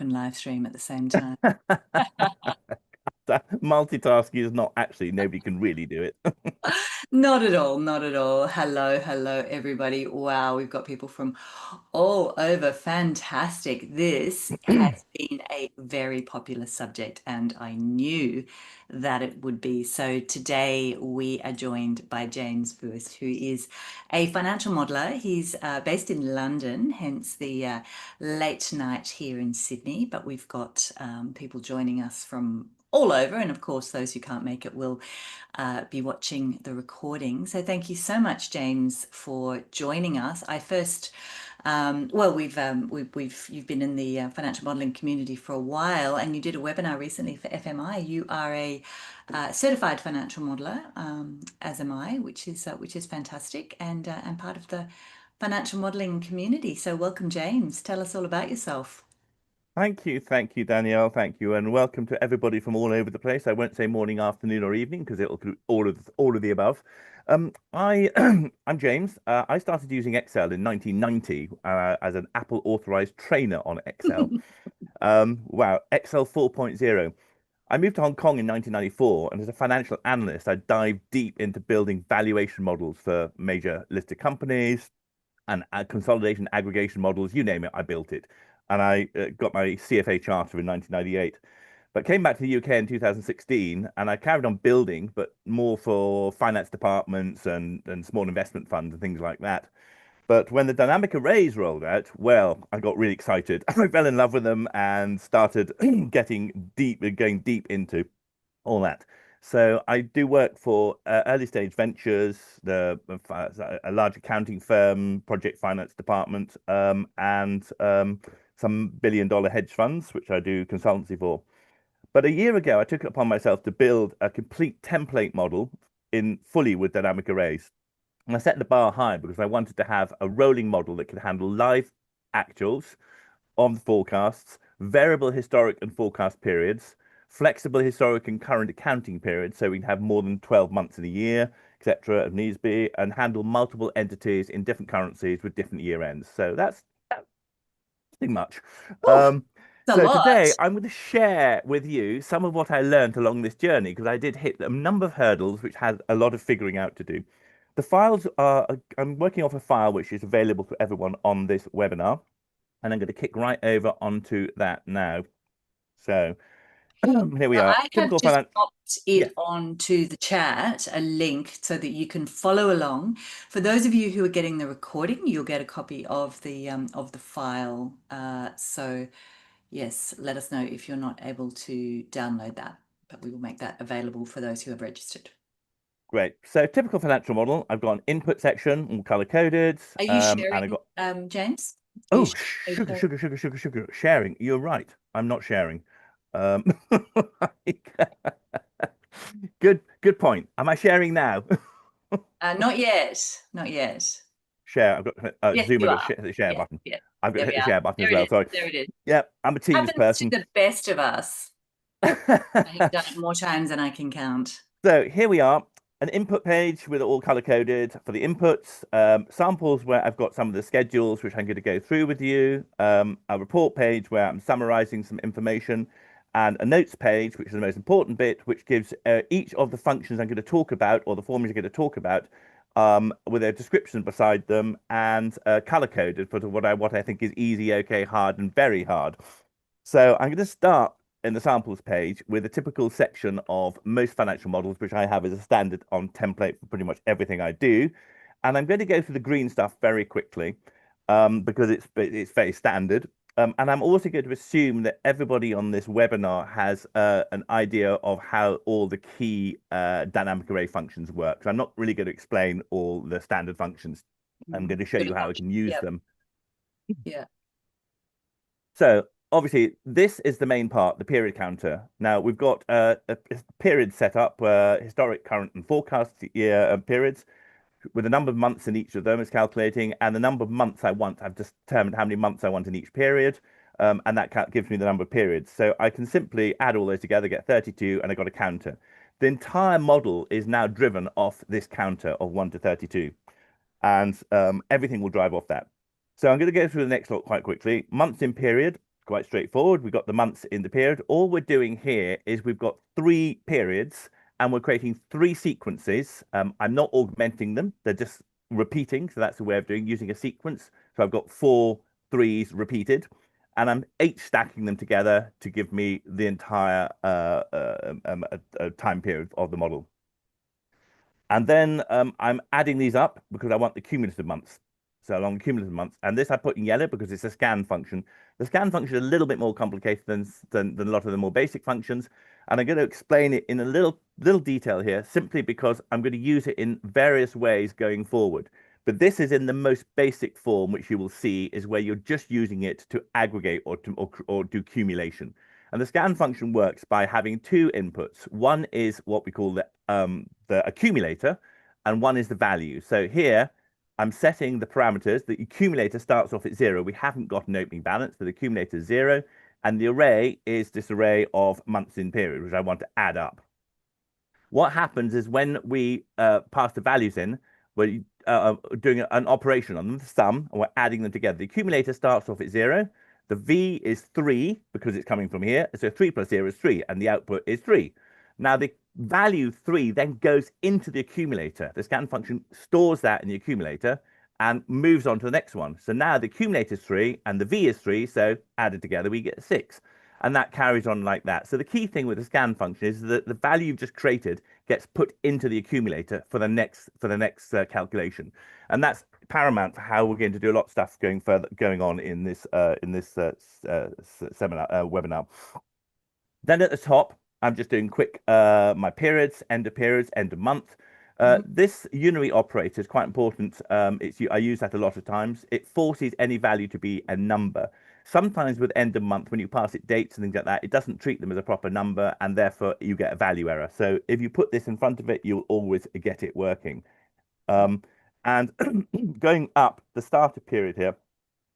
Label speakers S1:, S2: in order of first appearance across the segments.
S1: and live stream at the same time.
S2: Multitasking is not actually, nobody can really do it.
S1: Not at all, not at all. Hello, hello, everybody. Wow, we've got people from all over. Fantastic. This has been a very popular subject, and I knew that it would be. So today we are joined by James Buist, who is a financial modeler. He's based in London, hence the late night here in Sydney. But we've got people joining us from all over, and of course, those who can't make it will be watching the recording. So thank you so much, James, for joining us. I first, well, you've been in the financial modeling community for a while, and you did a webinar recently for FMI. You are a certified financial modeler, as am I, which is fantastic, and part of the financial modeling community. So welcome, James. Tell us all about yourself.
S2: Thank you, Danielle. Thank you, and welcome to everybody from all over the place. I won't say morning, afternoon, or evening because it'll do all of the above. I I'm James. I started using Excel in 1990 as an Apple authorized trainer on Excel. Wow, Excel 4.0. I moved to Hong Kong in 1994, and as a financial analyst, I dived deep into building valuation models for major listed companies and consolidation aggregation models, you name it, I built it. And I got my CFA charter in 1998. But came back to the UK in 2016 and I carried on building, but more for finance departments and small investment funds and things like that. But when the dynamic arrays rolled out, well, I got really excited. I fell in love with them and started going deep into all that. So I do work for early stage ventures, a large accounting firm, project finance department, and some billion-dollar hedge funds, which I do consultancy for. But a year ago, I took it upon myself to build a complete template model in fully with dynamic arrays. And I set the bar high because I wanted to have a rolling model that could handle live actuals on the forecasts, variable historic and forecast periods, flexible historic and current accounting periods, so we can have more than 12 months in a year, etc., if needs be, and handle multiple entities in different currencies with different year ends. So that's pretty much.
S1: Oh,
S2: Um,
S1: it's a
S2: so
S1: lot.
S2: today I'm going to share with you some of what I learned along this journey because I did hit a number of hurdles which had a lot of figuring out to do. The files are, I'm working off a file which is available to everyone on this webinar. And I'm going to kick right over onto that now. So here we
S1: Well,
S2: are.
S1: I have
S2: Typical
S1: just
S2: finance.
S1: popped
S2: Yeah,
S1: it onto the chat, a link so that you can follow along. For those of you who are getting the recording, you'll get a copy of the file. So yes, let us know if you're not able to download that, but we will make that available for those who have registered.
S2: great. So typical financial model. I've got an input section, all color coded,
S1: Are you
S2: and I
S1: sharing,
S2: got
S1: James? Are you,
S2: oh
S1: are you
S2: sugar,
S1: sharing?
S2: sugar, sugar, sugar, sugar. Sharing. You're right. I'm not sharing. Um, good point. Am I sharing now?
S1: Not yet, not yet.
S2: Share. I've got
S1: Yes,
S2: Zoom.
S1: you
S2: I've got
S1: are.
S2: the share
S1: Yeah,
S2: button.
S1: yeah.
S2: I've got to
S1: There
S2: hit
S1: we
S2: the
S1: are.
S2: share button
S1: There
S2: as
S1: it
S2: well.
S1: is.
S2: Sorry.
S1: There it is.
S2: Yeah, I'm a Teams
S1: Happens to
S2: person.
S1: the best of us. I have done it more times than I can count.
S2: So here we are, an input page with it all color coded for the inputs, samples where I've got some of the schedules, which I'm going to go through with you, a report page where I'm summarizing some information, and a notes page, which is the most important bit, which gives each of the functions I'm going to talk about or the formulas I'm going to talk about with a description beside them and color coded for what I think is easy, okay, hard, and very hard. So I'm going to start in the samples page with a typical section of most financial models, which I have as a standard on template for pretty much everything I do. And I'm going to go through the green stuff very quickly because it's very standard. And I'm also going to assume that everybody on this webinar has an idea of how all the key dynamic array functions work. So I'm not really going to explain all the standard functions. I'm going to show
S1: Good
S2: you how we
S1: assumption.
S2: can use
S1: Yep.
S2: them.
S1: Yeah.
S2: So obviously, this is the main part, the period counter. Now we've got a period set up, historic, current, and forecast year periods with a number of months in each of them is calculating, and the number of months I want. I've just determined how many months I want in each period, and that gives me the number of periods. So I can simply add all those together, get 32, and I got a counter. The entire model is now driven off this counter of 1 to 32 and everything will drive off that. So I'm going to go through the next lot quite quickly. Months in period. quite straightforward. We've got the months in the period. All we're doing here is we've got three periods and we're creating three sequences. I'm not augmenting them. They're just repeating. So that's the way of doing using a sequence. So I've got four threes repeated and I'm H stacking them together to give me the entire time period of the model. And then I'm adding these up because I want the cumulative months. So along the cumulative months. And this I put in yellow because it's a scan function. The scan function is a little bit more complicated than a lot of the more basic functions. And I'm going to explain it in a little detail here, simply because I'm going to use it in various ways going forward. But this is in the most basic form, which you will see is where you're just using it to aggregate or do accumulation. And the scan function works by having two inputs. One is what we call the accumulator, and one is the value. So here, I'm setting the parameters. The accumulator starts off at 0. We haven't got an opening balance, but the accumulator is 0. And the array is this array of months in period, which I want to add up. What happens is when we pass the values in, we're doing an operation on them, the sum, and we're adding them together. The accumulator starts off at 0. The V is 3 because it's coming from here. So 3 plus 0 is 3, and the output is 3. Now, the value 3 then goes into the accumulator. The scan function stores that in the accumulator and moves on to the next one. So now the accumulator is 3 and the V is 3. So added together, we get 6. And that carries on like that. So the key thing with the scan function is that the value you've just created gets put into the accumulator for the next calculation, and that's paramount for how we're going to do a lot of stuff going on in this seminar webinar. Then at the top, I'm just doing quick my periods, end of month. This unary operator is quite important. I use that a lot of times. It forces any value to be a number. Sometimes with end of month, when you pass it dates and things like that, it doesn't treat them as a proper number, and therefore you get a value error. So if you put this in front of it, you'll always get it working. And going up the starter period here,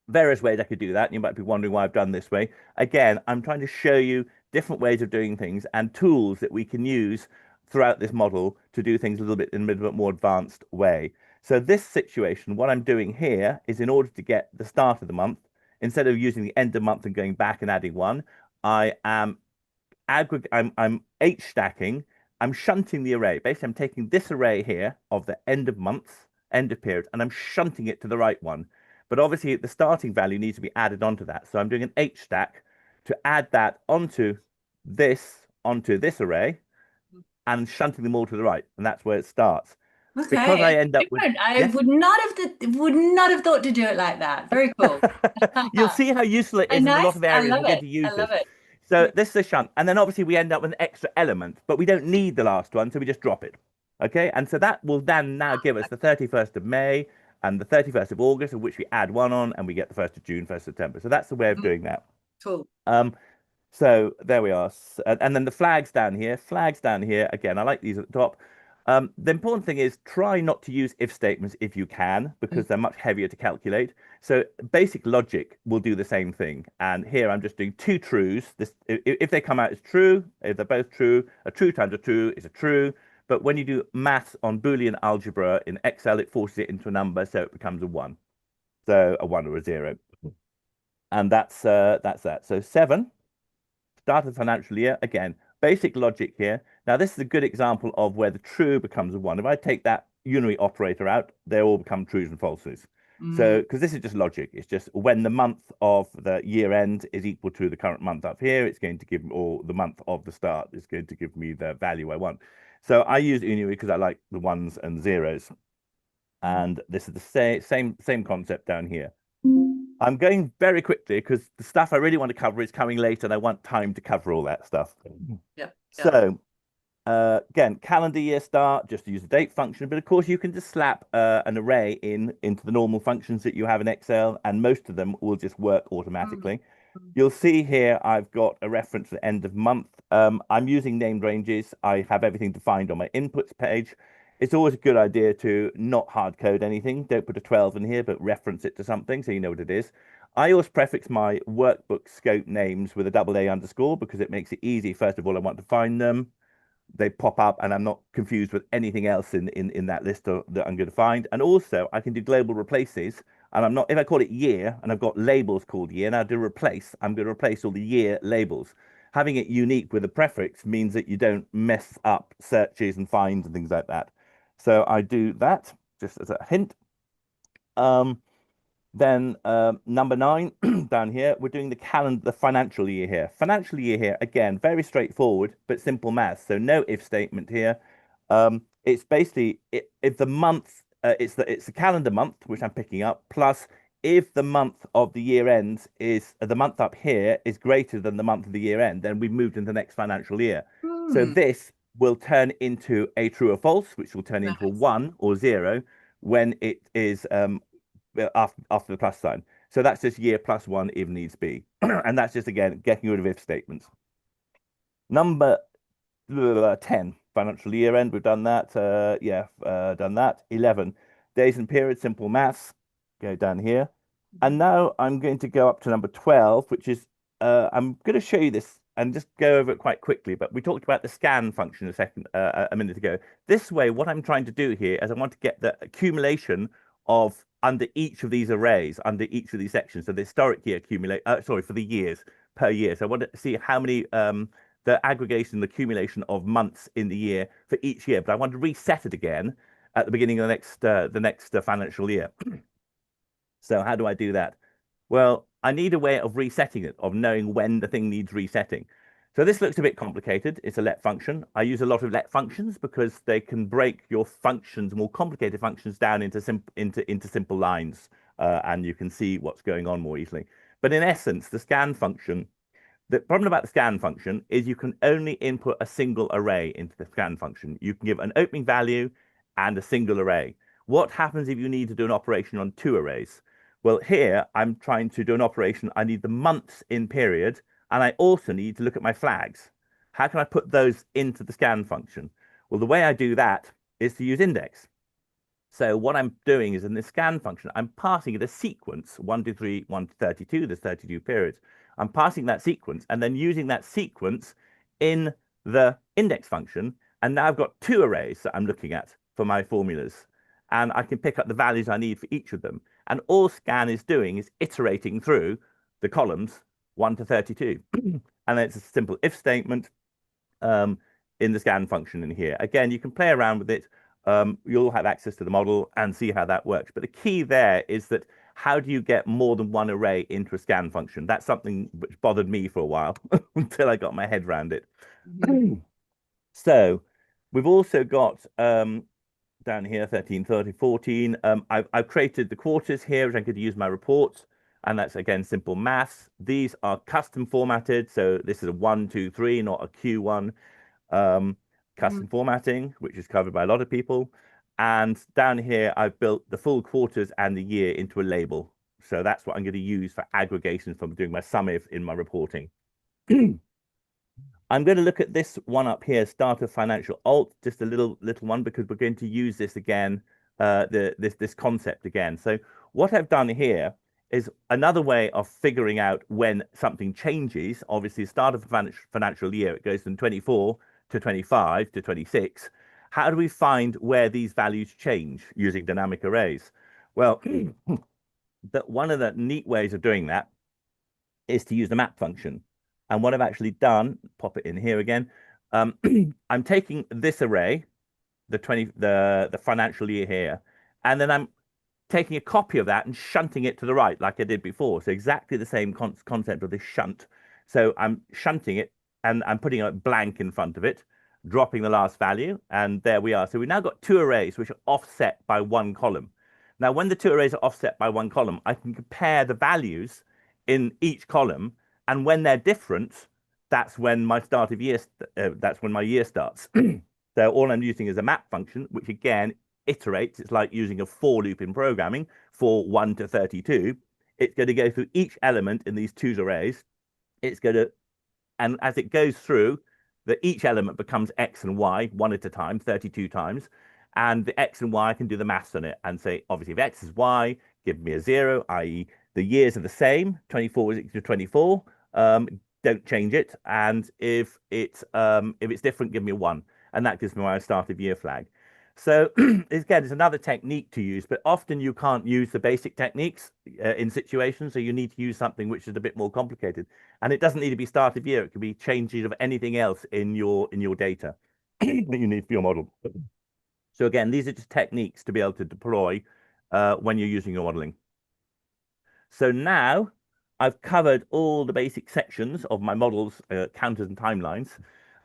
S2: various ways I could do that. You might be wondering why I've done this way. Again, I'm trying to show you different ways of doing things and tools that we can use throughout this model to do things in a little bit more advanced way. So this situation, what I'm doing here is in order to get the start of the month, instead of using the end of month and going back and adding one, I'm H stacking. I'm shunting the array. Basically, I'm taking this array here of the end of month, end of period, and I'm shunting it to the right one. But obviously, the starting value needs to be added onto that. So I'm doing an H stack to add that onto this array and shunting them all to the right. And that's where it starts. Because
S1: Okay,
S2: I end up with,
S1: different. I
S2: yes?
S1: would not have thought to do it like that. Very cool.
S2: You'll see how useful it is in a lot
S1: Nice.
S2: of
S1: I
S2: areas.
S1: love
S2: We're going
S1: it.
S2: to
S1: I
S2: use
S1: love
S2: this.
S1: it.
S2: So this is a shunt. And then obviously we end up with an extra element, but we don't need the last one, so we just drop it. Okay, and so that will then now give us the 31st of May and the 31st of August, of which we add one on, and we get the 1st of June, 1st of September. So that's the way of doing that.
S1: Cool.
S2: So there we are. And then the flags down here. Flags down here. Again, I like these at the top. The important thing is try not to use if statements if you can, because they're much heavier to calculate. So basic logic will do the same thing. And here I'm just doing two trues. If they come out as true, if they're both true, a true times a true is a true. But when you do maths on Boolean algebra in Excel, it forces it into a number, so it becomes a one. So a one or a zero. And that's that. So 7. Start of the financial year. Again, basic logic here. Now, this is a good example of where the true becomes a one. If I take that unary operator out, they all become trues and falses. So, because this is just logic, it's just when the month of the year end is equal to the current month up here, it's going to give me, or the month of the start is going to give me the value I want. So I use unary because I like the ones and zeros. And this is the same concept down here. I'm going very quickly because the stuff I really want to cover is coming later and I want time to cover all that stuff.
S1: Yep.
S2: So again, calendar year start, just use the date function. But of course, you can just slap an array into the normal functions that you have in Excel, and most of them will just work automatically. You'll see here I've got a reference to the end of month. I'm using named ranges. I have everything defined on my inputs page. It's always a good idea to not hard code anything. Don't put a 12 in here, but reference it to something so you know what it is. I always prefix my workbook scope names with a double A underscore because it makes it easy. First of all, I want to find them. They pop up and I'm not confused with anything else in that list that I'm going to find. And also I can do global replaces And I'm not, if I call it year and I've got labels called year, now to replace, I'm going to replace all the year labels. Having it unique with a prefix means that you don't mess up searches and finds and things like that. So I do that just as a hint. Um, then number 9 down here, we're doing the calendar, the financial year here. Financial year here, again, very straightforward, but simple maths. So no if statement here. It's basically if the month, it's the calendar month, which I'm picking up, plus if the month of the year ends is the month up here is greater than the month of the year end, then we've moved into the next financial year. So
S1: Hmm.
S2: this will turn into a true or false, which will turn into a
S1: Nice.
S2: 1 or 0 when it is after the plus sign. So that's just year plus 1 if needs be. And that's just, again, getting rid of if statements. Number 10, financial year end. We've done that. Done that. 11, days and periods, simple maths. Go down here. And
S1: Mhm.
S2: now I'm going to go up to number 12, which is, I'm going to show you this and just go over it quite quickly. But we talked about the scan function a minute ago. This way, what I'm trying to do here is I want to get the accumulation of under each of these arrays, under each of these sections. So the historic year accumulate, sorry, for the years per year. So I want to see how many the aggregation, the accumulation of months in the year for each year. But I want to reset it again at the beginning of the next financial year. So how do I do that? Well, I need a way of resetting it, of knowing when the thing needs resetting. So this looks a bit complicated. It's a let function. I use a lot of let functions because they can break your functions, more complicated functions, down into simple lines, and you can see what's going on more easily. But in essence, the scan function, the problem about the scan function is you can only input a single array into the scan function. You can give an opening value and a single array. What happens if you need to do an operation on 2 arrays? Well, here I'm trying to do an operation. I need the months in period, and I also need to look at my flags. How can I put those into the scan function? Well, the way I do that is to use index. So what I'm doing is in the scan function, I'm passing it a sequence, 1, 2, 3, 1 to 32, there's 32 periods. I'm passing that sequence and then using that sequence in the index function. And now I've got 2 arrays that I'm looking at for my formulas. And I can pick up the values I need for each of them. And all scan is doing is iterating through the columns 1 to 32. And then it's a simple if statement um, in the scan function in here. Again, you can play around with it. You'll have access to the model and see how that works. But the key there is that how do you get more than one array into a scan function? That's something which bothered me for a while until I got my head around it.
S1: Mhm.
S2: So we've also got down here 13, 30, 14. I've created the quarters here, which I could use my reports. And that's, again, simple maths. These are custom formatted. So this is a 1, 2, 3, not a Q1. Um,
S1: Mhm.
S2: custom formatting, which is covered by a lot of people. And down here, I've built the full quarters and the year into a label. So that's what I'm going to use for aggregation from doing my sum if in my reporting. I'm going to look at this one up here, start of financial alt, just a little one, because we're going to use this again, this concept again. So what I've done here is another way of figuring out when something changes. Obviously, start of the financial year, it goes from 24 to 25 to 26. How do we find where these values change using dynamic arrays? Well, one of the neat ways of doing that is to use the map function. And what I've actually done, pop it in here again, um, I'm taking this array, the financial year here, and then I'm taking a copy of that and shunting it to the right like I did before. So exactly the same concept of this shunt. So I'm shunting it and I'm putting a blank in front of it, dropping the last value, and there we are. So we've now got 2 arrays which are offset by 1 column. Now, when the 2 arrays are offset by 1 column, I can compare the values in each column, and when they're different, that's when my start of year, that's when my year starts. So all I'm using is a map function, which again iterates. It's like using a for loop in programming for 1 to 32. It's going to go through each element in these 2 arrays. It's going to, and as it goes through, each element becomes X and Y one at a time, 32 times. And the X and Y, I can do the maths on it and say, obviously, if X is Y, give me a 0, i.e., the years are the same. 24 is equal to 24. Don't change it. And if it's different, give me a 1. And that gives me my start of year flag. So again, it's another technique to use, but often you can't use the basic techniques in situations. So you need to use something which is a bit more complicated. And it doesn't need to be start of year. It could be changes of anything else in your data that you need for your model. So again, these are just techniques to be able to deploy when you're using your modeling. So now I've covered all the basic sections of my models, counters and timelines.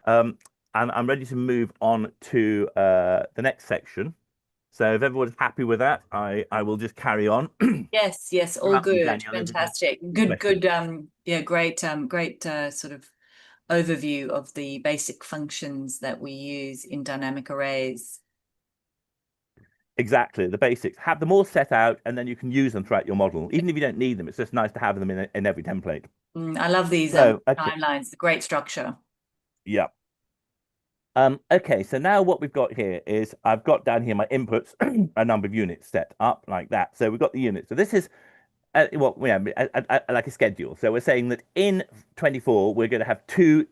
S2: Um, and I'm ready to move on to the next section. So if everyone's happy with that, I will just carry on.
S1: Yes, yes, all
S2: Interrupt me,
S1: good.
S2: Danielle, if there's
S1: Fantastic.
S2: any
S1: Good,
S2: questions.
S1: good, yeah, great sort of overview of the basic functions that we use in dynamic arrays.
S2: Exactly, the basics. Have them all set out, and then you can use them throughout your model. Even if you don't need them, it's just nice to have them in every template.
S1: I love these
S2: So, okay,
S1: timelines, great structure.
S2: yeah. Okay, so now what we've got here is I've got down here my inputs, a number of units set up like that. So we've got the units. So this is well, yeah, like a schedule. So we're saying that in 24 we're going to have two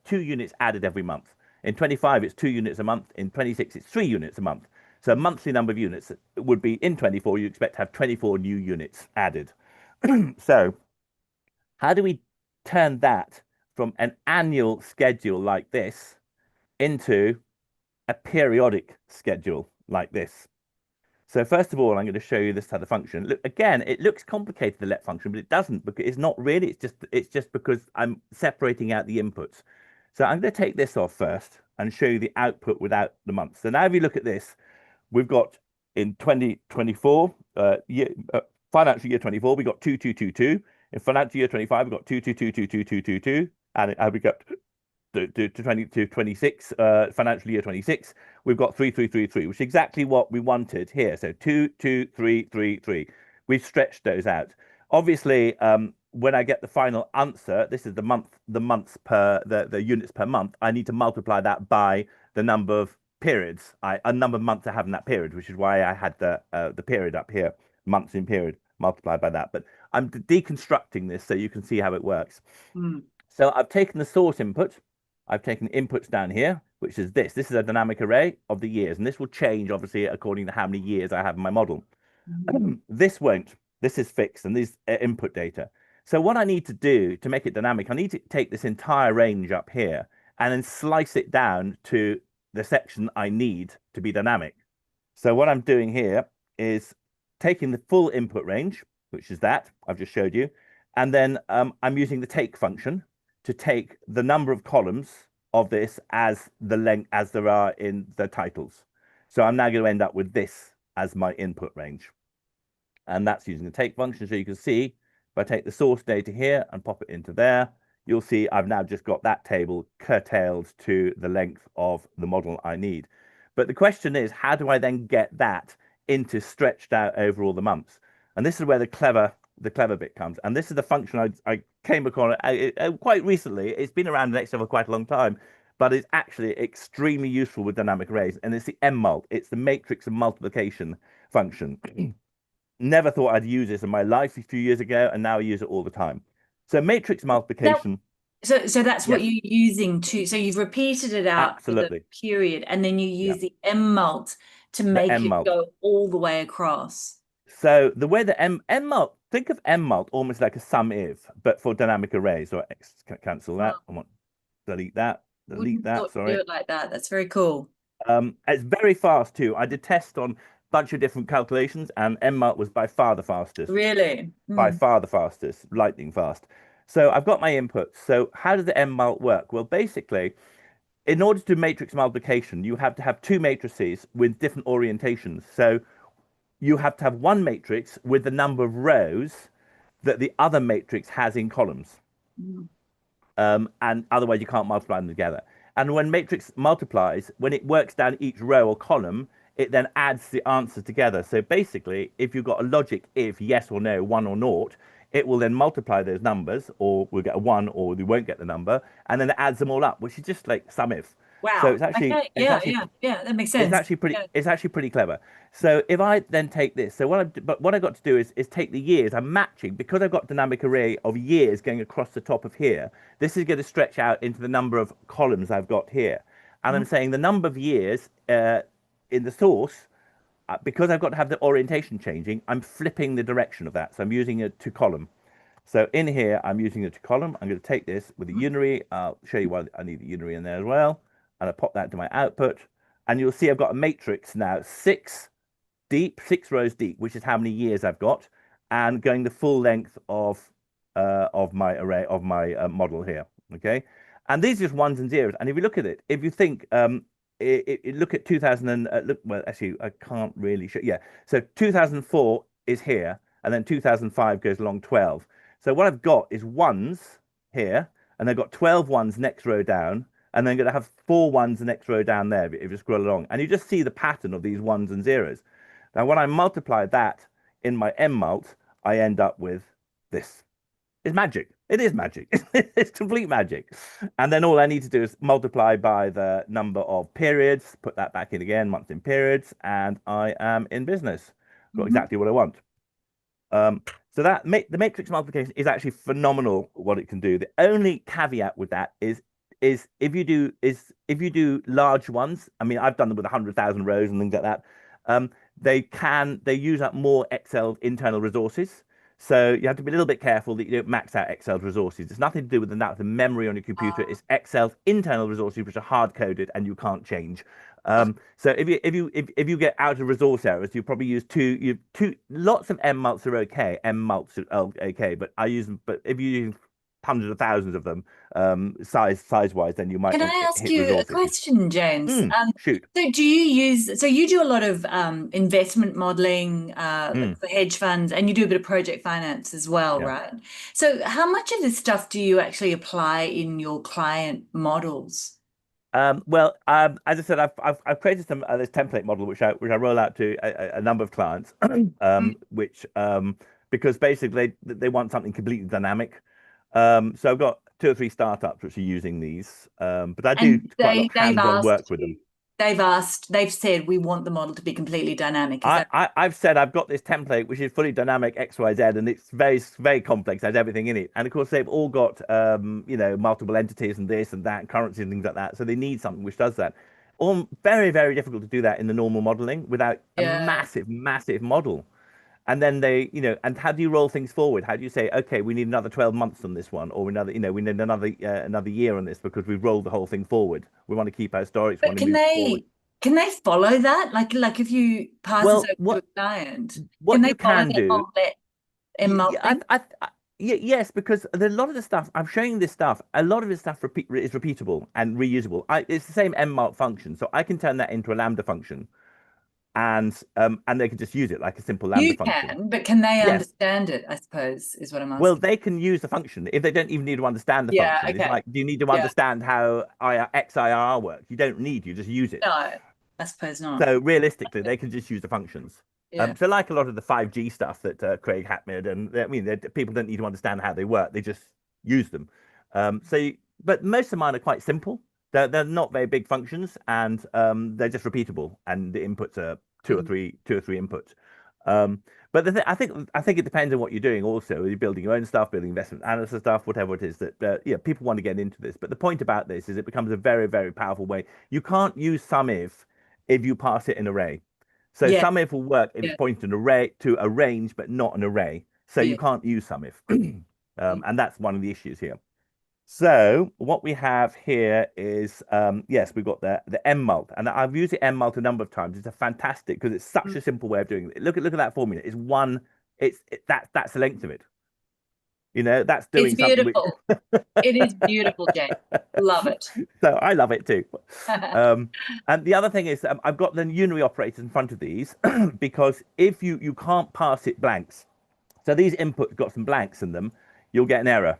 S2: units added every month. In 25 it's 2 units a month. In 26 it's 3 units a month. So a monthly number of units would be in 24 you expect to have 24 new units added. So how do we turn that from an annual schedule like this into a periodic schedule like this? So first of all, I'm going to show you this type of function. Look, again, it looks complicated, the let function, but it doesn't because it's not really. It's just because I'm separating out the inputs. So I'm going to take this off first and show you the output without the months. So now if you look at this, we've got in 2024, financial year 24, we got 2222. In financial year 25, we got 22222222, and we got to 20 to 26 financial year 26 we've got 3333, which is exactly what we wanted here. So 22333, we've stretched those out. Obviously when I get the final answer, this is the months per the units per month, I need to multiply that by the number of periods, a number of months I have in that period, which is why I had the period up here, months in period multiplied by that. But I'm deconstructing this so you can see how it works.
S1: Mm.
S2: So I've taken the source input, I've taken inputs down here, which is this. This is a dynamic array of the years, and this will change obviously according to how many years I have in my model.
S1: Mhm.
S2: This won't. This is fixed, and these input data. So what I need to do to make it dynamic, I need to take this entire range up here and then slice it down to the section I need to be dynamic. So what I'm doing here is taking the full input range, which is that I've just showed you, and then I'm using the take function to take the number of columns of this as the length as there are in the titles. So I'm now going to end up with this as my input range. And that's using the take function. So you can see if I take the source data here and pop it into there, you'll see I've now just got that table curtailed to the length of the model I need. But the question is, how do I then get that into stretched out over all the months? And this is where the clever bit comes. And this is the function I came across quite recently. It's been around in Excel for quite a long time, but it's actually extremely useful with dynamic arrays. And it's the mmult. It's the matrix of multiplication function. Never thought I'd use this in my life a few years ago, and now I use it all the time. So matrix
S1: That,
S2: multiplication,
S1: so that's what
S2: yes,
S1: you're using to, so you've repeated it out for the
S2: absolutely.
S1: period, and then you
S2: Yeah,
S1: use the M mult to
S2: the
S1: make it
S2: mmult.
S1: go all the way across.
S2: So the way the mmult, think of mmult almost like a sum if, but for dynamic arrays. So cancel that.
S1: Wow.
S2: I want delete
S1: Wouldn't have
S2: that.
S1: thought to do
S2: Sorry.
S1: it like that. That's very cool.
S2: It's very fast too. I did test on a bunch of different calculations, and mmult was by far the fastest.
S1: Really?
S2: By
S1: Hmm.
S2: far the fastest, lightning fast. So I've got my inputs. So how does the mmult work? Well, basically, in order to do matrix multiplication, you have to have two matrices with different orientations. So you have to have one matrix with the number of rows that the other matrix has in columns.
S1: Hmm.
S2: And otherwise you can't multiply them together. And when matrix multiplies, when it works down each row or column, it then adds the answers together. So basically, if you've got a logic if yes or no, one or naught, it will then multiply those numbers, or we'll get a one, or we won't get the number, and then it adds them all up, which is just like sum if. So
S1: Wow.
S2: it's actually
S1: Okay.
S2: it's
S1: Yeah,
S2: actually
S1: yeah, yeah. That makes
S2: it's
S1: sense.
S2: actually pretty
S1: Yeah.
S2: it's actually pretty clever. So if I then take this, so what I got to do is take the years. I'm matching because I've got dynamic array of years going across the top of here. This is going to stretch out into the number of columns I've got here. And I'm saying the number of years in the source, because I've got to have the orientation changing, I'm flipping the direction of that. So I'm using a to column. So in here, I'm using a to column. I'm going to take this with a unary. I'll show you why I need the unary in there as well. And I pop that to my output. And you'll see I've got a matrix now, deep, 6 rows deep, which is how many years I've got, and going the full length of my array of my model here. Okay, and these are just ones and zeros. And if you look at it, if you think look at 2000 and look, well, actually, I can't really show. Yeah, so 2004 is here, and then 2005 goes along 12. So what I've got is ones here, and I've got 12 ones next row down, and then going to have 4 ones the next row down there if you scroll along. And you just see the pattern of these ones and zeros. Now, when I multiply that in my mmult, I end up with this. It's magic. It is magic. It's complete magic. And then all I need to do is multiply by the number of periods, put that back in again, months in periods, and I am in business. Got
S1: Mhm.
S2: exactly what I want. Um, so that the matrix multiplication is actually phenomenal what it can do. The only caveat with that is if you do large ones. I mean, I've done them with 100,000 rows and things like that. Um, they use up more Excel internal resources. So you have to be a little bit careful that you don't max out Excel's resources. It's nothing to do with the memory on your computer.
S1: Uh,
S2: It's Excel's internal resources which are hard coded and you can't change.
S1: okay.
S2: So if you get out of resource errors, you probably use two lots of M mults are okay. M mults are okay, but I use them. But if you use hundreds of thousands of them, size wise, then you might
S1: Can I ask
S2: hit
S1: you a
S2: resource issues.
S1: question, James?
S2: Shoot.
S1: So do you use, so you do a lot of investment modeling, like
S2: Mm,
S1: for hedge funds, and you do a bit of project finance as well,
S2: yeah.
S1: right? So how much of this stuff do you actually apply in your client models?
S2: As I said, I've created this template model which I roll out to a number of clients, which because basically they want something completely dynamic. So I've got 2 or 3 startups which are using these, but I do
S1: And
S2: quite a lot of
S1: they've
S2: hands-on work
S1: asked
S2: with them.
S1: you, they've said we want the model to be completely dynamic. Is that
S2: I've said I've got this template which is fully dynamic XYZ and it's very complex, has everything in it. And of course they've all got multiple entities and this and that and currency and things like that. So they need something which does that. All very difficult to do that in the normal modeling without a
S1: yeah.
S2: massive model. And then and how do you roll things forward? How do you say, okay, we need another 12 months on this one, or we need another year on this because we've rolled the whole thing forward. We want to keep our historics, we
S1: But
S2: want to move forward.
S1: can they follow that? Like if you pass this
S2: Well,
S1: over to a client, can
S2: what
S1: they
S2: you
S1: follow
S2: can
S1: that
S2: do.
S1: whole let ML thing?
S2: Yes, because a lot of the stuff I'm showing this stuff, a lot of this stuff is repeatable and reusable. It's the same mmark function, so I can turn that into a lambda function, and they can just use it like a simple lambda
S1: You
S2: function.
S1: can, but can they
S2: Yes,
S1: understand it, I suppose, is what I'm
S2: well,
S1: asking.
S2: they can use the function if they don't even need to understand the
S1: Yeah,
S2: function. It's
S1: okay.
S2: like, do you need to
S1: Yeah.
S2: understand how XIRR works? You don't need, you just use it.
S1: No, I suppose not.
S2: So realistically, they can just use the functions.
S1: Yeah.
S2: So like a lot of the 5G stuff that Craig Hatmid and I mean, people don't need to understand how they work; they just use them. But most of mine are quite simple. They're not very big functions, and they're just repeatable. And the inputs are
S1: Mm.
S2: two or three inputs. Um, but I think it depends on what you're doing. Also, you're building your own stuff, building investment analysis stuff, whatever it is that people want to get into this. But the point about this is it becomes a very powerful way. You can't use sum if you pass it an array. So
S1: Yeah,
S2: SUMIF will work if it's
S1: yeah,
S2: pointing an array to a range, but not an array. So you
S1: yeah.
S2: can't use SUMIF.
S1: Mm.
S2: And that's one of the issues here. So what we have here is, yes, we've got the mmult, and I've used the mmult a number of times. It's a fantastic because it's such
S1: Mm.
S2: a simple way of doing it. Look at that formula. It's one. That's the length of it. That's
S1: It's
S2: doing something which.
S1: beautiful. It is beautiful, Jane. Love it.
S2: So I love it too. Um, and the other thing is, I've got the unary operators in front of these because if you can't pass it blanks, so these inputs got some blanks in them, you'll get an error.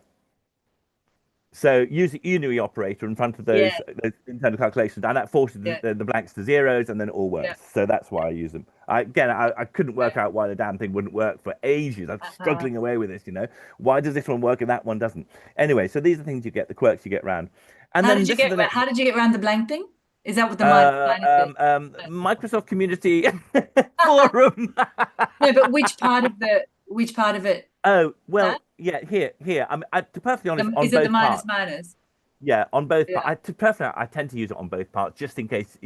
S2: So use the unary operator in front of
S1: Yeah,
S2: those internal calculations, and that forces
S1: yeah,
S2: the blanks to zeros, and then it all
S1: yeah.
S2: works. So that's why I use them. I couldn't work
S1: Okay.
S2: out why the damn thing wouldn't work for ages. I'm
S1: Uh-huh.
S2: struggling away with this. Why does this one work and that one doesn't? Anyway, so these are things you get, the quirks you get round, and then this is the next.
S1: How did you get around the blank thing? Is that what the minus minus is?
S2: Microsoft Community Forum.
S1: No, but which part of it
S2: Oh,
S1: that?
S2: well, yeah, here. To be perfectly honest, on
S1: Is it the
S2: both
S1: minus
S2: parts.
S1: minus?
S2: Yeah, on both
S1: Yeah.
S2: parts. To be perfectly, I tend to use it on both parts just in case.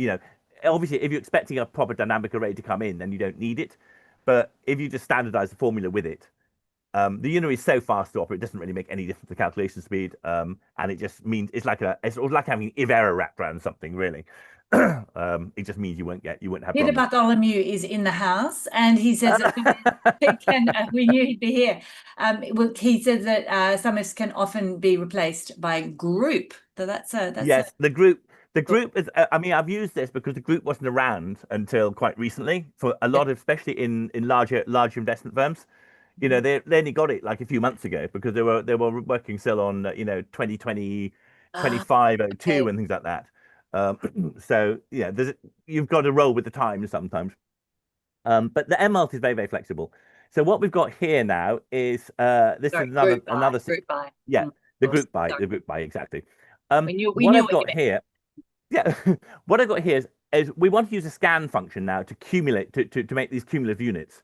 S2: obviously, if you're expecting a proper dynamic array to come in, then you don't need it. But if you just standardize the formula with it, the unary is so fast to operate, it doesn't really make any difference to calculation speed. And it just means it's like having if error wrapped around something, really. It just means you won't have
S1: Peter
S2: problems.
S1: Bartholomew is in the house, and he says that he can. We knew he'd be here. Well, he said that summers can often be replaced by group. So that's a
S2: Yes, the
S1: cool.
S2: group is. I mean, I've used this because the group wasn't around until quite recently for a
S1: Yeah.
S2: lot of, especially in larger investment firms. You know,
S1: Mhm.
S2: they only got it like a few months ago because they were working still on 2020
S1: Ah,
S2: 2502
S1: okay.
S2: and things like that. So yeah, you've got to roll with the times sometimes. But the MLT is very, very flexible. So what we've got here now is this
S1: Sorry,
S2: is
S1: group by,
S2: another
S1: group by.
S2: yeah,
S1: Mm, of course. Sorry.
S2: the group by exactly.
S1: We
S2: What
S1: knew
S2: I've
S1: what you
S2: got here, yeah, what I've got here is we want to use a scan function now to accumulate to make these cumulative units.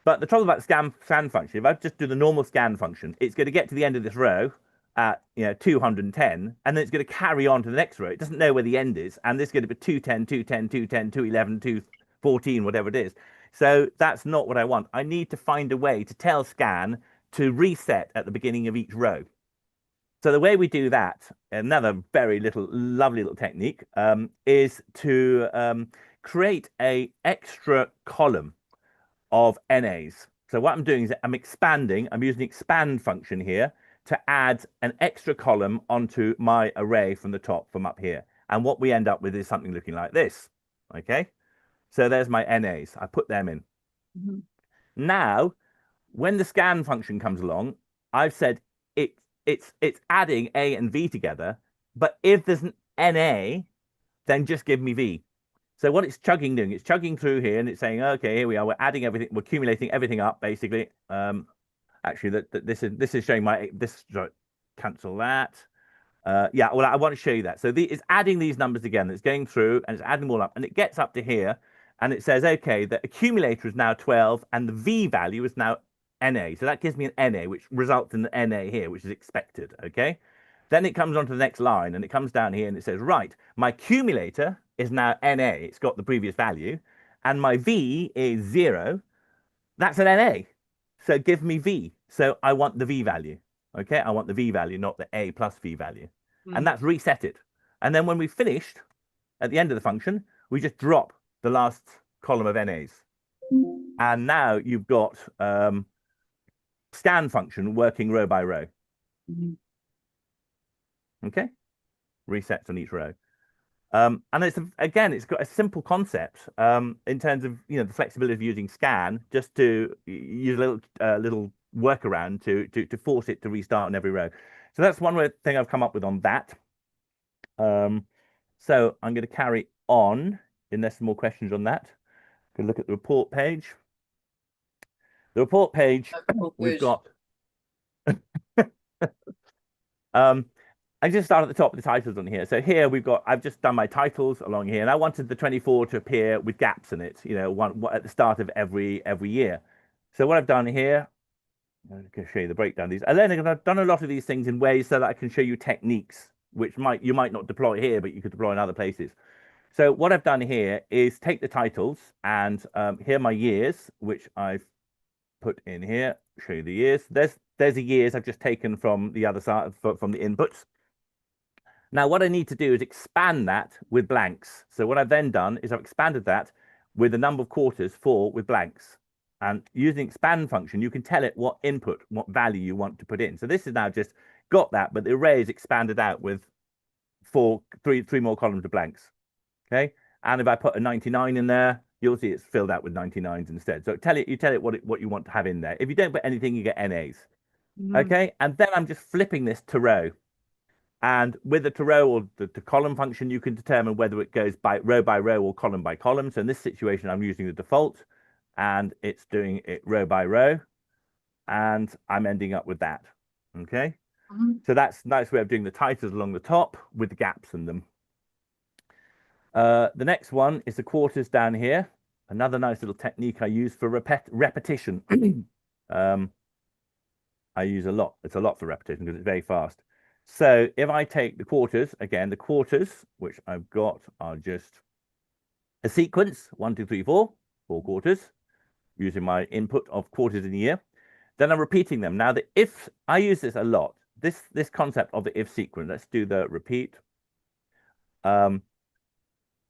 S2: But the trouble about the scan function, if I just do the normal scan function, it's going to get to the end of this row at 210, and then it's going to carry on to the next row. It doesn't know where the end is, and this is going to be 210, 210, 210, 211, 214, whatever it is. So that's not what I want. I need to find a way to tell scan to reset at the beginning of each row. So the way we do that, another very lovely little technique, is to create a extra column of NAs. So what I'm doing is I'm using the expand function here to add an extra column onto my array from the top, from up here. And what we end up with is something looking like this. Okay. So there's my NAs. I put them in.
S1: Mhm.
S2: Now, when the scan function comes along, I've said it it's adding A and V together, but if there's an NA, then just give me V. So what it's doing, it's chugging through here and it's saying, okay, here we are, we're adding everything, we're accumulating everything up basically. Actually, this is showing sorry, cancel that. Yeah, well, I want to show you that. So it's adding these numbers together. It's going through and it's adding them all up, and it gets up to here, and it says, okay, the accumulator is now 12, and the V value is now NA. So that gives me an NA, which results in the NA here, which is expected. Okay. Then it comes on to the next line, and it comes down here, and it says, right, my accumulator is now NA. It's got the previous value, and my V is 0. That's an NA. So give me V. So I want the V value. Okay, I want the V value, not the A plus V value. And
S1: Mhm.
S2: that's reset it. And then when we've finished, at the end of the function, we just drop the last column of NAs. And now you've got scan function working row by row.
S1: Mhm.
S2: Okay, resets on each row. And it's got a simple concept in terms of the flexibility of using scan, just to use a little workaround to force it to restart on every row. So that's one thing I've come up with on that. So I'm going to carry on unless there's more questions on that. Go look at the report page. The report page,
S1: Oh,
S2: we've
S1: good.
S2: got Um, I just start at the top of the titles on here. So here I've just done my titles along here, and I wanted the 24 to appear with gaps in it, one at the start of every year. So what I've done here, I can show you the breakdown of these. I've done a lot of these things in ways so that I can show you techniques, which you might not deploy here, but you could deploy in other places. So what I've done here is take the titles and here are my years, which I've put in here. Show you the years. There's the years I've just taken from the other side from the inputs. Now, what I need to do is expand that with blanks. So what I've then done is I've expanded that with the number of quarters with blanks. And using the expand function, you can tell it what input, what value you want to put in. So this is now just got that, but the array is expanded out with three more columns of blanks. Okay. And if I put a 99 in there, you'll see it's filled out with 99s instead. So you tell it what you want to have in there. If you don't put anything, you get NAs.
S1: Mhm.
S2: Okay. And then I'm just flipping this to row. And with the to row or the to column function, you can determine whether it goes by row or column by column. So in this situation, I'm using the default and it's doing it row by row. And I'm ending up with that. Okay.
S1: Mhm.
S2: So that's a nice way of doing the titles along the top with the gaps in them. The next one is the quarters down here. Another nice little technique I use for repetition. um, I use a lot. It's a lot for repetition because it's very fast. So if I take the quarters, again, the quarters, which I've got are just a sequence, 1, 2, 3, 4, 4 quarters, using my input of quarters in a year. Then I'm repeating them. Now, the if, I use this a lot, this concept of the if sequence. Let's do the repeat.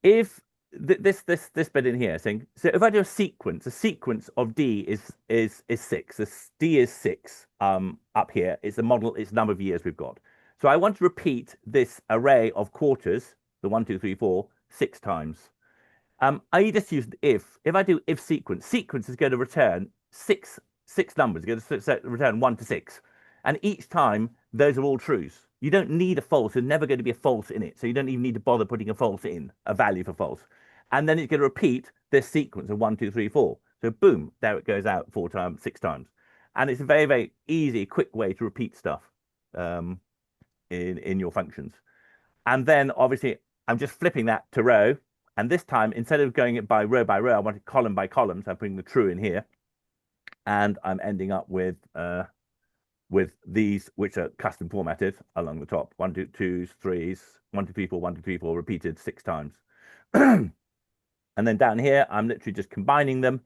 S2: If this bit in here saying, so if I do a sequence of D is 6. This D is 6 up here. It's the model, it's the number of years we've got. So I want to repeat this array of quarters, the 1, 2, 3, 4, 6 times. I just use if. If I do if sequence, sequence is going to return six numbers. It's going to return 1 to 6. And each time, those are all trues. You don't need a false. There's never going to be a false in it. So you don't even need to bother putting a false in, a value for false. And then it's going to repeat this sequence of 1, 2, 3, 4. So boom, there it goes out 4 times, 6 times. And it's a very, very easy, quick way to repeat stuff in your functions. And then obviously I'm just flipping that to row. And this time, instead of going it by row, I want it column by column. So I'm putting the true in here. And I'm ending up with these, which are custom formatted along the top. 1, 2, 2s, 3s, 1, 2, 3, 4, 1, 2, 3, 4, repeated 6 times. And then down here, I'm literally just combining them.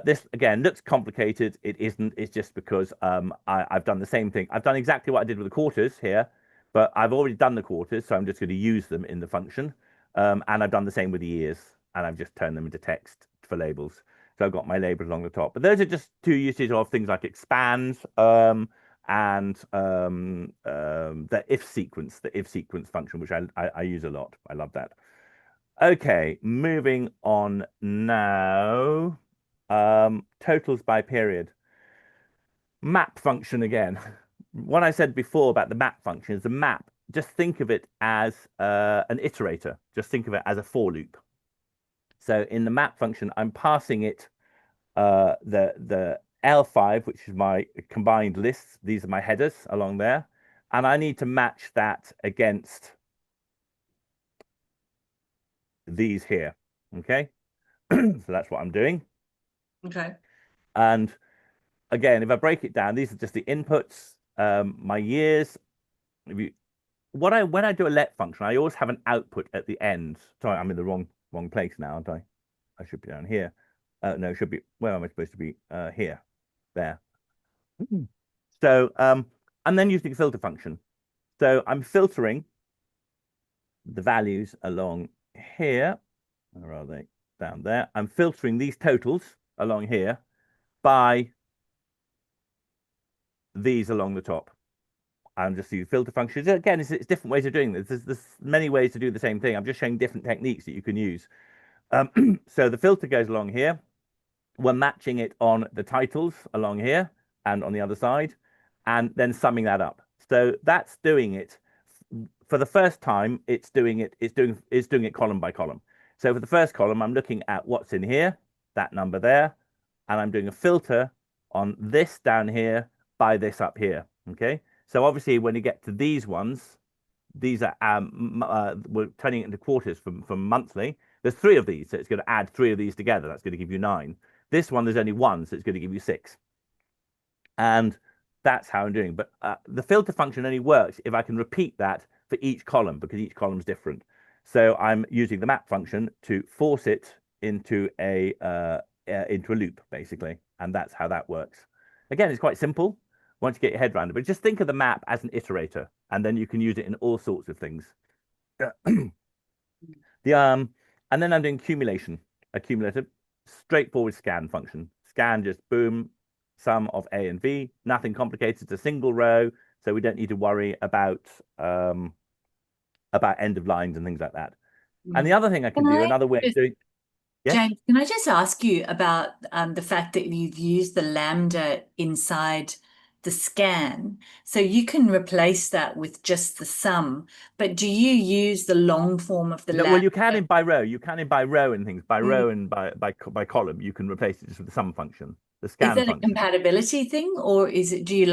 S2: This, again, looks complicated. It isn't. It's just because I've done the same thing. I've done exactly what I did with the quarters here, but I've already done the quarters, so I'm just going to use them in the function. And I've done the same with the years, and I've just turned them into text for labels. So I've got my labels along the top. But those are just 2 uses of things like expands and the if sequence function, which I use a lot. I love that. Okay, moving on now. Totals by period. Map function again. What I said before about the map function is the map, just think of it as an iterator. Just think of it as a for loop. So in the map function, I'm passing it the L5, which is my combined lists. These are my headers along there. And I need to match that against these here. Okay. So that's what I'm doing.
S1: Okay.
S2: And again, if I break it down, these are just the inputs, my years. If you, when I do a let function, I always have an output at the end. Sorry, I'm in the wrong place now, aren't I? I should be down here. No, it should be, where am I supposed to be? Here, there. So I'm then using a filter function. So I'm filtering the values along here. Where are they? Down there. I'm filtering these totals along here by these along the top. I'm just using filter functions. Again, it's different ways of doing this. There's many ways to do the same thing. I'm just showing different techniques that you can use. So the filter goes along here. We're matching it on the titles along here and on the other side, and then summing that up. So that's doing it. For the first time, it's doing it column by column. So for the first column, I'm looking at what's in here, that number there, and I'm doing a filter on this down here by this up here. Okay. So obviously, when you get to these ones, these are we're turning it into quarters from monthly. There's 3 of these, so it's going to add 3 of these together. That's going to give you 9. This one, there's only 1, so it's going to give you 6. And that's how I'm doing. But the filter function only works if I can repeat that for each column, because each column is different. So I'm using the map function to force it into a loop, basically. And that's how that works. Again, it's quite simple once you get your head around it. But just think of the map as an iterator, and then you can use it in all sorts of things. And then I'm doing accumulative, straightforward scan function. Scan, just boom, sum of A and V. Nothing complicated. It's a single row, so we don't need to worry about end of lines and things like that. And the other thing I can
S1: Can
S2: do,
S1: I
S2: another way of
S1: just,
S2: doing, yes.
S1: James, can I just ask you about the fact that you've used the lambda inside the scan? So you can replace that with just the sum, but do you use the long form of the
S2: No, well,
S1: lambda?
S2: you can in by row. You can in by row and things. By
S1: Mm.
S2: row and by column, you can replace it just with the sum function, the
S1: Is
S2: scan
S1: that a
S2: function.
S1: compatibility thing, or is it, do you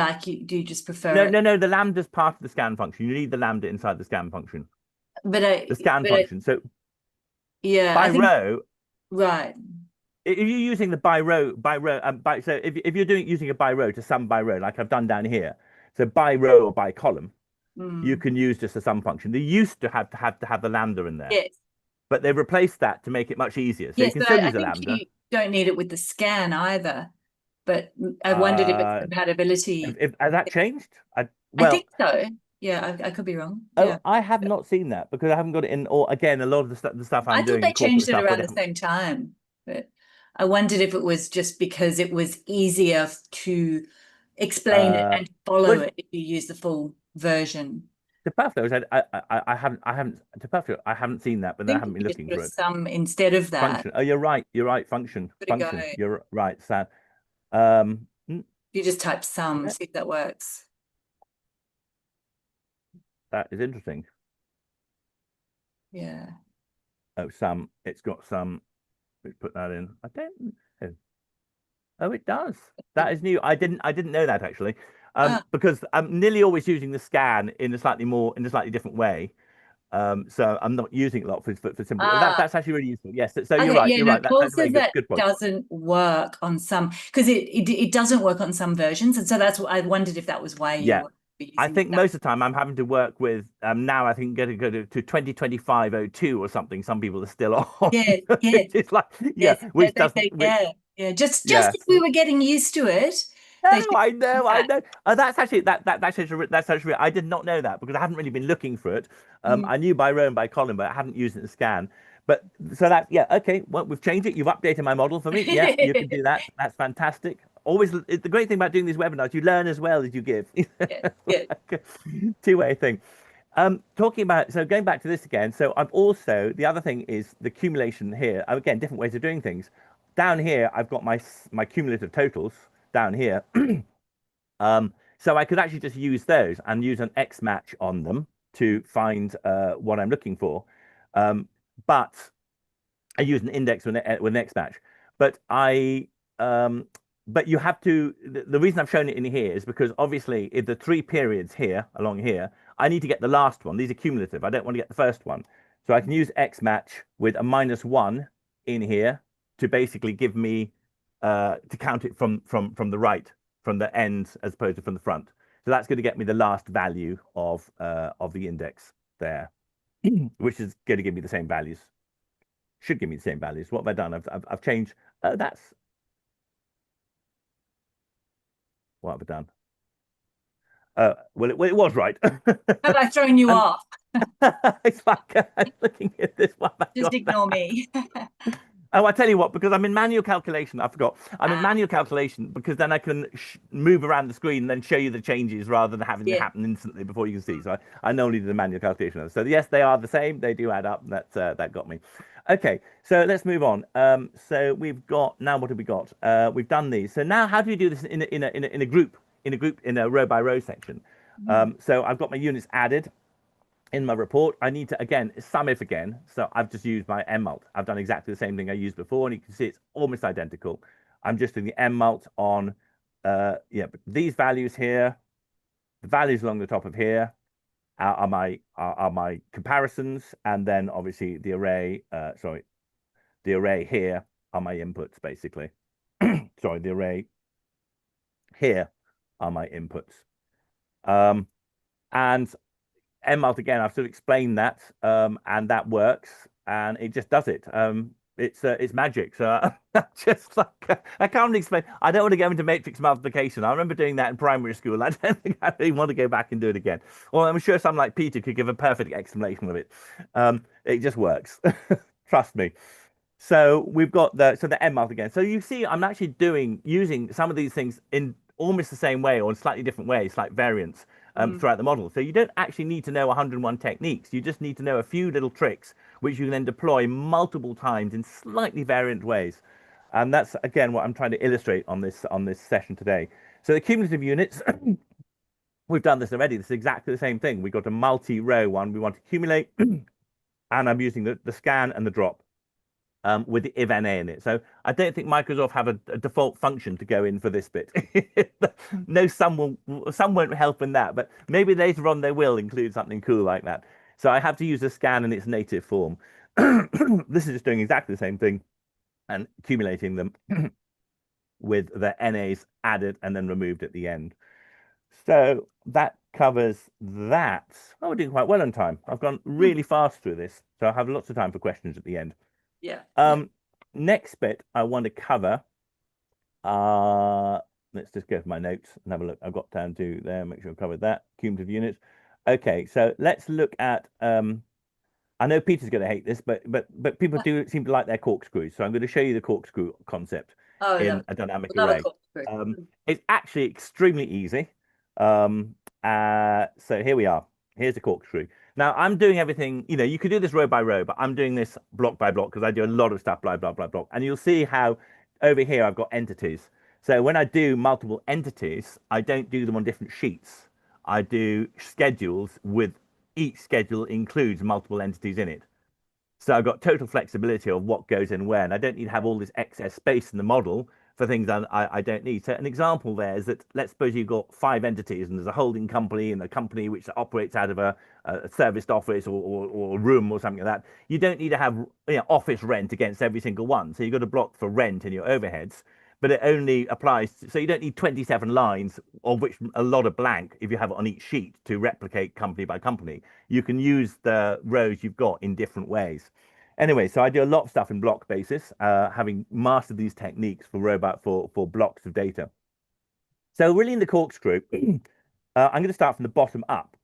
S1: just prefer
S2: No,
S1: it?
S2: no, no. The lambda's part of the scan function. You need the lambda inside the scan function. The scan
S1: But I,
S2: function. So
S1: yeah, I
S2: by
S1: think,
S2: row,
S1: right.
S2: if you're using the by row, so if you're using a by row to sum by row, like I've done down here, so by row or by column, you
S1: Mm.
S2: can use just a sum function. They used to have the lambda in there.
S1: Yes.
S2: but they've replaced that to make it much easier. So you
S1: Yes,
S2: can
S1: but
S2: still
S1: I
S2: use a
S1: think
S2: lambda.
S1: you don't need it with the scan either. But I wondered if it's
S2: Uh,
S1: compatibility.
S2: has that changed?
S1: I
S2: Well,
S1: think so. Yeah, I could be wrong.
S2: oh,
S1: Yeah.
S2: I have not seen that because I haven't got it in. Or again, a lot of the stuff
S1: I
S2: I'm
S1: thought
S2: doing,
S1: they
S2: the corporate
S1: changed it
S2: stuff, where
S1: around
S2: they
S1: the
S2: haven't.
S1: same time, but I wondered if it was just because it was easier to explain it
S2: Uh,
S1: and follow
S2: which
S1: it if you use the full version.
S2: the path though is I haven't to path I haven't seen that, but
S1: I
S2: then I
S1: think
S2: haven't
S1: if
S2: been
S1: you just
S2: looking
S1: put a
S2: for it.
S1: sum instead of that,
S2: Function. Oh, you're right. You're right. Function.
S1: give it a go.
S2: Function.
S1: If
S2: You're right. So,
S1: you just type sum,
S2: yeah,
S1: see if that works.
S2: that is interesting.
S1: Yeah.
S2: Oh, some. It's got some. Let's put that in. I don't. Oh, oh, it does. That is new. I didn't know that actually.
S1: Ah,
S2: Because I'm nearly always using the scan in a slightly different way. So I'm not using it a lot for simple.
S1: ah,
S2: That's actually really useful. Yes. So you're
S1: okay,
S2: right.
S1: yeah,
S2: You're
S1: no,
S2: right.
S1: Paul
S2: That's a very
S1: says
S2: good
S1: that
S2: good point.
S1: doesn't work on some because it doesn't work on some versions, and so that's what I wondered if that was why you
S2: Yeah.
S1: were
S2: I
S1: using
S2: think
S1: that.
S2: most of the time I'm having to work with now I think go to 2025-02 or something. Some people are still on.
S1: Yes, yes,
S2: It's like yeah,
S1: yes.
S2: which doesn't which
S1: Yeah, yeah. Just
S2: yeah.
S1: as we were getting used to it,
S2: No,
S1: they should
S2: I
S1: do
S2: know, I
S1: that.
S2: know. That's actually I did not know that because I haven't really been looking for it.
S1: Mm.
S2: I knew by row and by column, but I hadn't used it in scan. But so that yeah, okay. Well, we've changed it. You've updated my model for me. Yeah, you can do that. That's fantastic. Always the great thing about doing these webinars, you learn as well as you give.
S1: Yeah, yeah.
S2: Like a two-way thing. Talking about so going back to this again. So I've also the other thing is the accumulation here. Again, different ways of doing things. Down here, I've got my cumulative totals down here. So I could actually just use those and use an X match on them to find what I'm looking for. But I use an index with an X match. But um, but you have to. The reason I've shown it in here is because obviously, if the three periods here along here, I need to get the last one. These are cumulative. I don't want to get the first one. So I can use X match with a -1 in here to basically give me to count it from the right, from the end as opposed to from the front. So that's going to get me the last value of the index there, which is going to give me the same values. Should give me the same values. What have I done? I've changed. That's what have I done? Well, it was right.
S1: Have I thrown you
S2: I'm,
S1: off?
S2: it's like I'm looking at this one. I
S1: Just
S2: got
S1: ignore
S2: that.
S1: me.
S2: Oh, I tell you what, because I'm in manual calculation, I forgot. I'm in
S1: Ah,
S2: manual calculation because then I can move around the screen and then show you the changes rather than having it
S1: yeah.
S2: happen instantly before you can see. So I normally do the manual calculation. So yes, they are the same. They do add up. That got me. Okay, so let's move on. So we've got now what have we got? We've done these. So now how do you do this in a row by row section?
S1: Mm.
S2: So I've got my units added in my report. I need to, again, sum if again. So I've just used my mmult. I've done exactly the same thing I used before, and you can see it's almost identical. I'm just doing the mmult on, yeah, but these values here, the values along the top of here are my comparisons, and then obviously the array, the array here are my inputs, basically. Sorry, the array here are my inputs. And mmult again, I've sort of explained that, and that works, and it just does it. It's magic. So just like I can't explain. I don't want to go into matrix multiplication. I remember doing that in primary school. I don't think I really want to go back and do it again. Well, I'm sure someone like Peter could give a perfect explanation of it. It just works. Trust me. So we've got the mmult again. So you see, I'm actually using some of these things in almost the same way or in slightly different ways, slight variants
S1: Mm.
S2: throughout the model. So you don't actually need to know 101 techniques. You just need to know a few little tricks which you can then deploy multiple times in slightly variant ways. And that's again what I'm trying to illustrate on this session today. So the cumulative units, we've done this already. This is exactly the same thing. We've got a multi-row one. We want to accumulate, and I'm using the scan and the drop with the if NA in it. So I don't think Microsoft have a default function to go in for this bit. No, some won't help in that, but maybe later on they will include something cool like that. So I have to use a scan in its native form. This is just doing exactly the same thing and accumulating them with the NAs added and then removed at the end. So that covers that. Oh, we're doing quite well on time. I've gone
S1: Hmm.
S2: really fast through this, so I have lots of time for questions at the end.
S1: Yeah, yeah.
S2: Um, Next bit I want to cover. Uh, let's just go to my notes and have a look. I've got down to there. Make sure I've covered that. Cumulative units. Okay, so let's look at. I know Peter's going to hate this, but people do seem to like their corkscrews. So I'm going to show you the corkscrew concept
S1: Oh,
S2: in
S1: love,
S2: a dynamic
S1: love a
S2: array.
S1: corkscrew.
S2: It's actually extremely easy. Um, so here we are. Here's the corkscrew. Now I'm doing everything, you could do this row by row, but I'm doing this block by block because I do a lot of stuff, blah, blah, blah, blah. And you'll see how over here I've got entities. So when I do multiple entities, I don't do them on different sheets. I do schedules with each schedule includes multiple entities in it. So I've got total flexibility of what goes in where, and I don't need to have all this excess space in the model for things I don't need. So an example there is that let's suppose you've got five entities and there's a holding company and a company which operates out of a serviced office or a room or something like that. You don't need to have office rent against every single one. So you've got a block for rent and your overheads, but it only applies. So you don't need 27 lines, of which a lot are blank if you have it on each sheet to replicate company by company. You can use the rows you've got in different ways. Anyway, so I do a lot of stuff in block basis, having mastered these techniques for robot for blocks of data. So really in the corkscrew, I'm going to start from the bottom up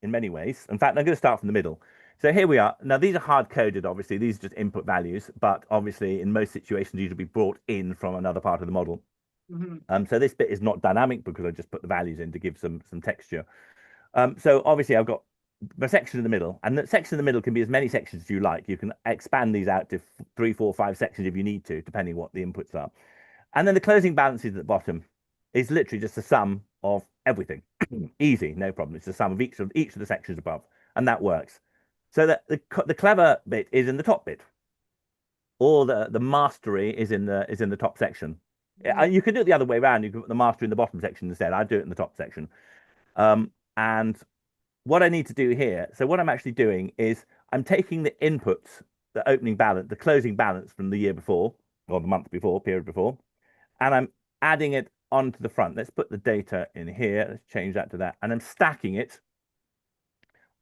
S2: in many ways. In fact, I'm going to start from the middle. So here we are. Now these are hard coded, obviously. These are just input values, but obviously in most situations these will be brought in from another part of the model.
S1: Mm-hmm.
S2: So this bit is not dynamic because I just put the values in to give some texture. So obviously I've got the section in the middle, and the section in the middle can be as many sections as you like. You can expand these out to three, four, five sections if you need to, depending what the inputs are. And then the closing balances at the bottom is literally just the sum of everything. Easy, no problem. It's the sum of each of the sections above, and that works. So that the clever bit is in the top bit, or the mastery is in the top section. You can do it the other way around. You can put the mastery in the bottom section instead. I do it in the top section. And what I need to do here, so what I'm actually doing is I'm taking the inputs, the opening balance, the closing balance from the year before, or the month before, period before, and I'm adding it onto the front. Let's put the data in here. Let's change that to that. And I'm stacking it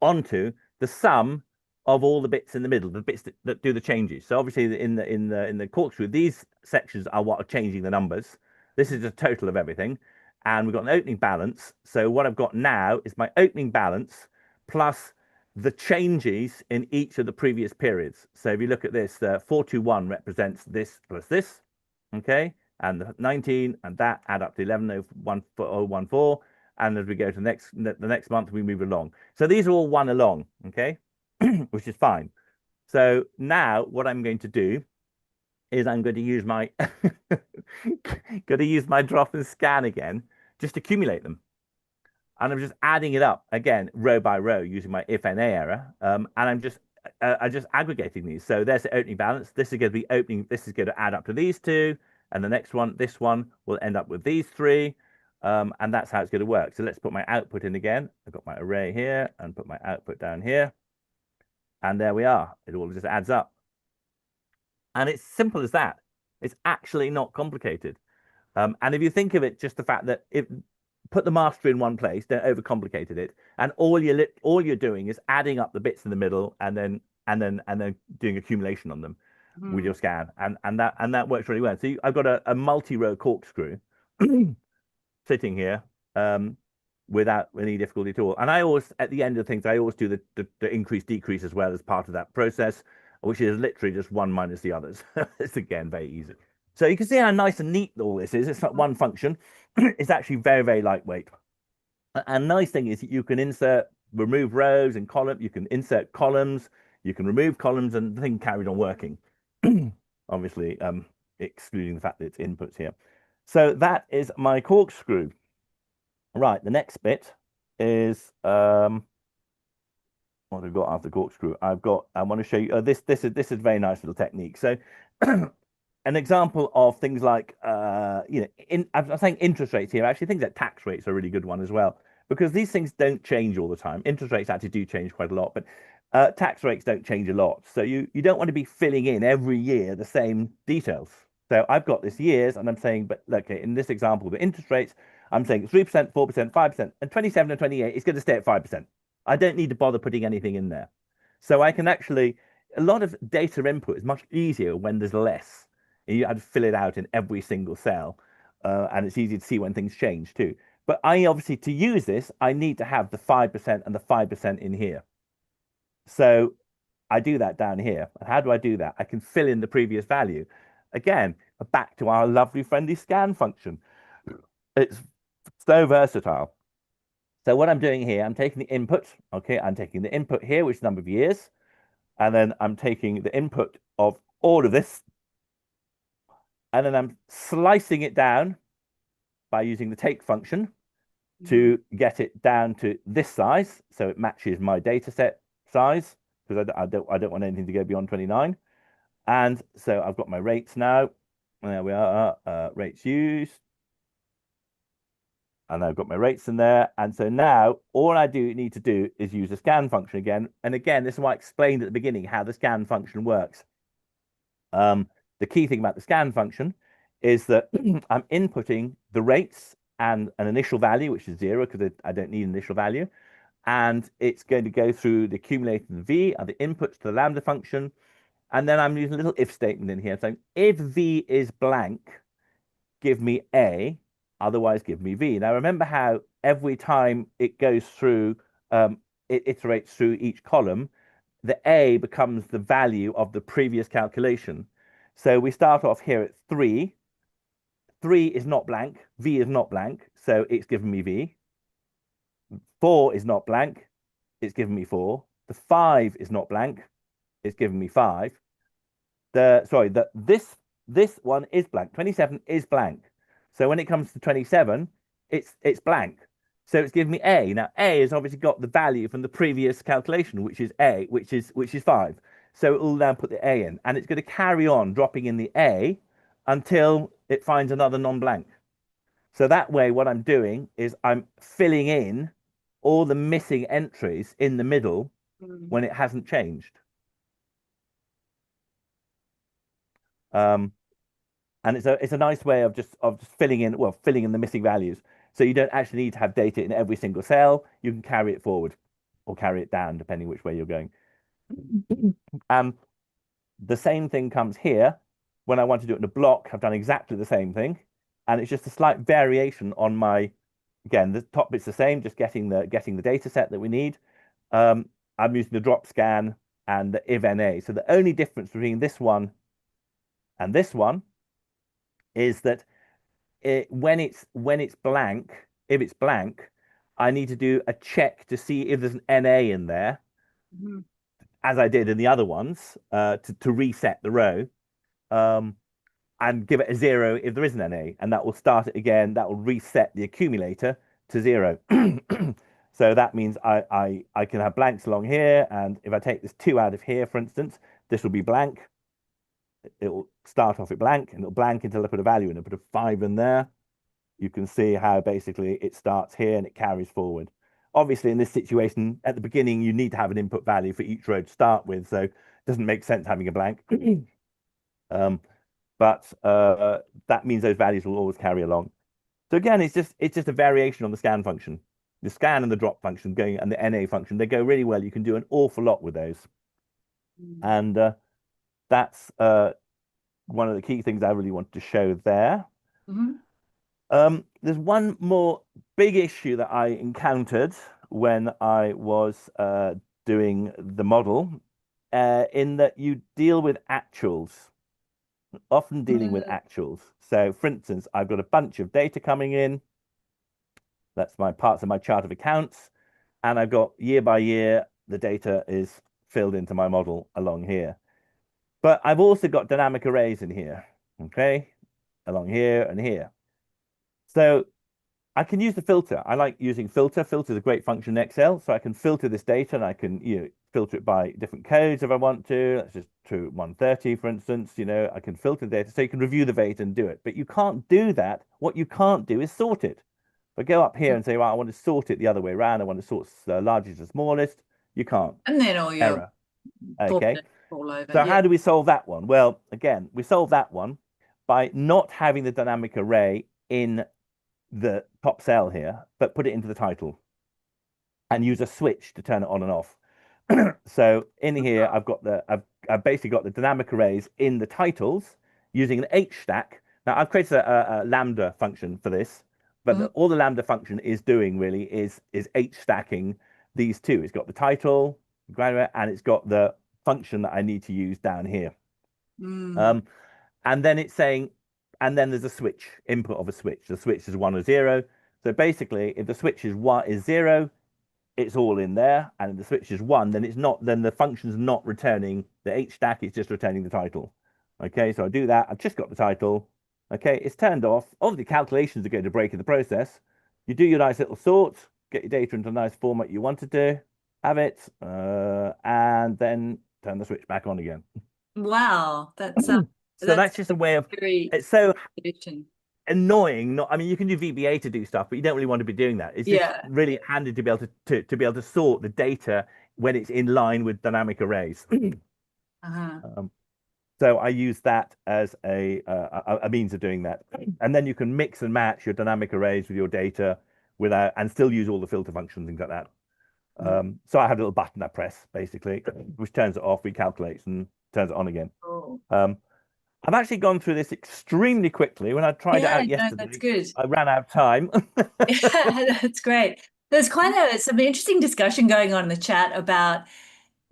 S2: onto the sum of all the bits in the middle, the bits that do the changes. So obviously in the corkscrew, these sections are what are changing the numbers. This is the total of everything. And we've got an opening balance. So what I've got now is my opening balance plus the changes in each of the previous periods. So if you look at this, the 421 represents this plus this, okay? And the 19 and that add up to 11,014. And as we go to the next month, we move along. So these are all one along, okay, which is fine. So now what I'm going to do is I'm going to use my going to use my drop and scan again, just accumulate them. And I'm just adding it up again, row by row, using my if NA error. And I'm just aggregating these. So there's the opening balance. This is going to be opening. This is going to add up to these two, and the next one, this one, will end up with these three. And that's how it's going to work. So let's put my output in again. I've got my array here and put my output down here. And there we are. It all just adds up. And it's simple as that. It's actually not complicated. And if you think of it, just the fact that if put the master in one place, don't overcomplicated it, and all you're doing is adding up the bits in the middle and then doing accumulation on them with
S1: Mm-hmm.
S2: your scan, and that works really well. So I've got a multi-row corkscrew sitting here without any difficulty at all. And I always, at the end of things, I always do the increase decrease as well as part of that process, which is literally just one minus the others. It's again very easy. So you can see how nice and neat all this is. It's not one function. It's actually very, very lightweight. And nice thing is you can remove rows and column. You can insert columns. You can remove columns, and the thing carried on working. Obviously, excluding the fact that it's inputs here. So that is my corkscrew. Right, the next bit is what I've got after corkscrew. I want to show you this is a very nice little technique. So an example of things like I'm saying interest rates here. Actually, things like tax rates are a really good one as well, because these things don't change all the time. Interest rates actually do change quite a lot, but tax rates don't change a lot. So you don't want to be filling in every year the same details. So I've got this years, and I'm saying, but look, in this example, the interest rates, I'm saying 3%, 4%, 5%, and 27 and 28 is going to stay at 5%. I don't need to bother putting anything in there. So I can actually, a lot of data input is much easier when there's less. You have to fill it out in every single cell, and it's easy to see when things change too. But I obviously, to use this, I need to have the 5% and the 5% in here. So I do that down here. And how do I do that? I can fill in the previous value. Again, back to our lovely friendly scan function. It's so versatile. So what I'm doing here, I'm taking the input. Okay, I'm taking the input here, which is number of years. And then I'm taking the input of all of this. And then I'm slicing it down by using the take function
S1: Mhm.
S2: to get it down to this size. So it matches my data set size because I don't want anything to go beyond 29. And so I've got my rates now. There we are, rates used. And I've got my rates in there. And so now all I do need to do is use the scan function again. And again, this is why I explained at the beginning how the scan function works. Um, the key thing about the scan function is that I'm inputting the rates and an initial value, which is zero because I don't need an initial value. And it's going to go through the accumulated V and the inputs to the lambda function. And then I'm using a little if statement in here saying if V is blank, give me A, otherwise give me V. Now remember how every time it goes through, it iterates through each column, the A becomes the value of the previous calculation. So we start off here at 3. 3 is not blank, V is not blank, so it's given me V. 4 is not blank, it's given me 4. The 5 is not blank, it's given me 5. This one is blank. 27 is blank. So when it comes to 27, it's blank. So it's given me A. Now A has obviously got the value from the previous calculation, which is A, which is 5. So it will now put the A in, and it's going to carry on dropping in the A until it finds another non-blank. So that way, what I'm doing is I'm filling in all the missing entries in the middle
S1: Mhm.
S2: when it hasn't changed. Um, and it's a nice way of just filling in the missing values. So you don't actually need to have data in every single cell. You can carry it forward or carry it down, depending which way you're going. And the same thing comes here. When I want to do it in a block, I've done exactly the same thing. And it's just a slight variation on my, again, the top bit's the same, just getting the data set that we need. I'm using the drop scan and the if NA. So the only difference between this one and this one is that when it's blank, if it's blank, I need to do a check to see if there's an NA in there,
S1: Mhm.
S2: as I did in the other ones, to reset the row, um, and give it a 0 if there is an NA, and that will start it again. That will reset the accumulator to 0. So that means I can have blanks along here, and if I take this 2 out of here, for instance, this will be blank. It will start off at blank, and it'll blank until I put a value in. I put a 5 in there. You can see how basically it starts here and it carries forward. Obviously, in this situation, at the beginning, you need to have an input value for each row to start with, so it doesn't make sense having a blank. um, but that means those values will always carry along. So again, it's just a variation on the scan function. The scan and the drop function going and the NA function, they go really well. You can do an awful lot with those. And that's one of the key things I really wanted to show there.
S1: Mhm.
S2: There's one more big issue that I encountered when I was doing the model, in that you deal with actuals, often dealing with
S1: Mhm.
S2: actuals. So, for instance, I've got a bunch of data coming in. That's my parts of my chart of accounts. And I've got year by year, the data is filled into my model along here. But I've also got dynamic arrays in here, okay, along here and here. So I can use the filter. I like using filter. Filter is a great function in Excel. So I can filter this data and I can, filter it by different codes if I want to. Let's just to 130, for instance. I can filter the data so you can review the data and do it. But you can't do that. What you can't do is sort it. If I go up here and say, well, I want to sort it the other way around. I want to sort largest to smallest. You can't.
S1: And then all your
S2: Error. Okay.
S1: bullshit all over.
S2: So
S1: Yeah.
S2: how do we solve that one? Well, again, we solve that one by not having the dynamic array in the top cell here, but put it into the title and use a switch to turn it on and off. So in here, I've basically got the dynamic arrays in the titles using an H stack. Now I've created a lambda function for this, but
S1: Mhm.
S2: all the lambda function is doing really is H stacking these two. It's got the title, graduate, and it's got the function that I need to use down here.
S1: Mm.
S2: Um, and then it's saying, and then there's a switch, input of a switch. The switch is 1 or 0. So basically, if the switch is 0, it's all in there, and if the switch is 1, then it's not. Then the function's not returning the H stack; it's just returning the title. Okay, so I do that. I've just got the title. Okay, it's turned off. Obviously, calculations are going to break in the process. You do your nice little sort, get your data into a nice format you want to do, have it, and then turn the switch back on again.
S1: Wow,
S2: So
S1: that's
S2: that's just a way of.
S1: very
S2: It's so
S1: efficient.
S2: annoying. Not, I mean, you can do VBA to do stuff, but you don't really want to be doing that. It's just
S1: Yeah.
S2: really handy to be able to be able to sort the data when it's in line with dynamic arrays.
S1: Uh-huh.
S2: um, so I use that as a means of doing that, and then you can mix and match your dynamic arrays with your data without and still use all the filter functions, things like that.
S1: Mm.
S2: So I have a little button I press basically, which turns it off, recalculates, and turns it on again.
S1: Cool.
S2: Um, I've actually gone through this extremely quickly. When I tried it
S1: Yeah,
S2: out
S1: no, that's
S2: yesterday,
S1: good.
S2: I ran out of time.
S1: Yeah, that's great. There's quite some interesting discussion going on in the chat about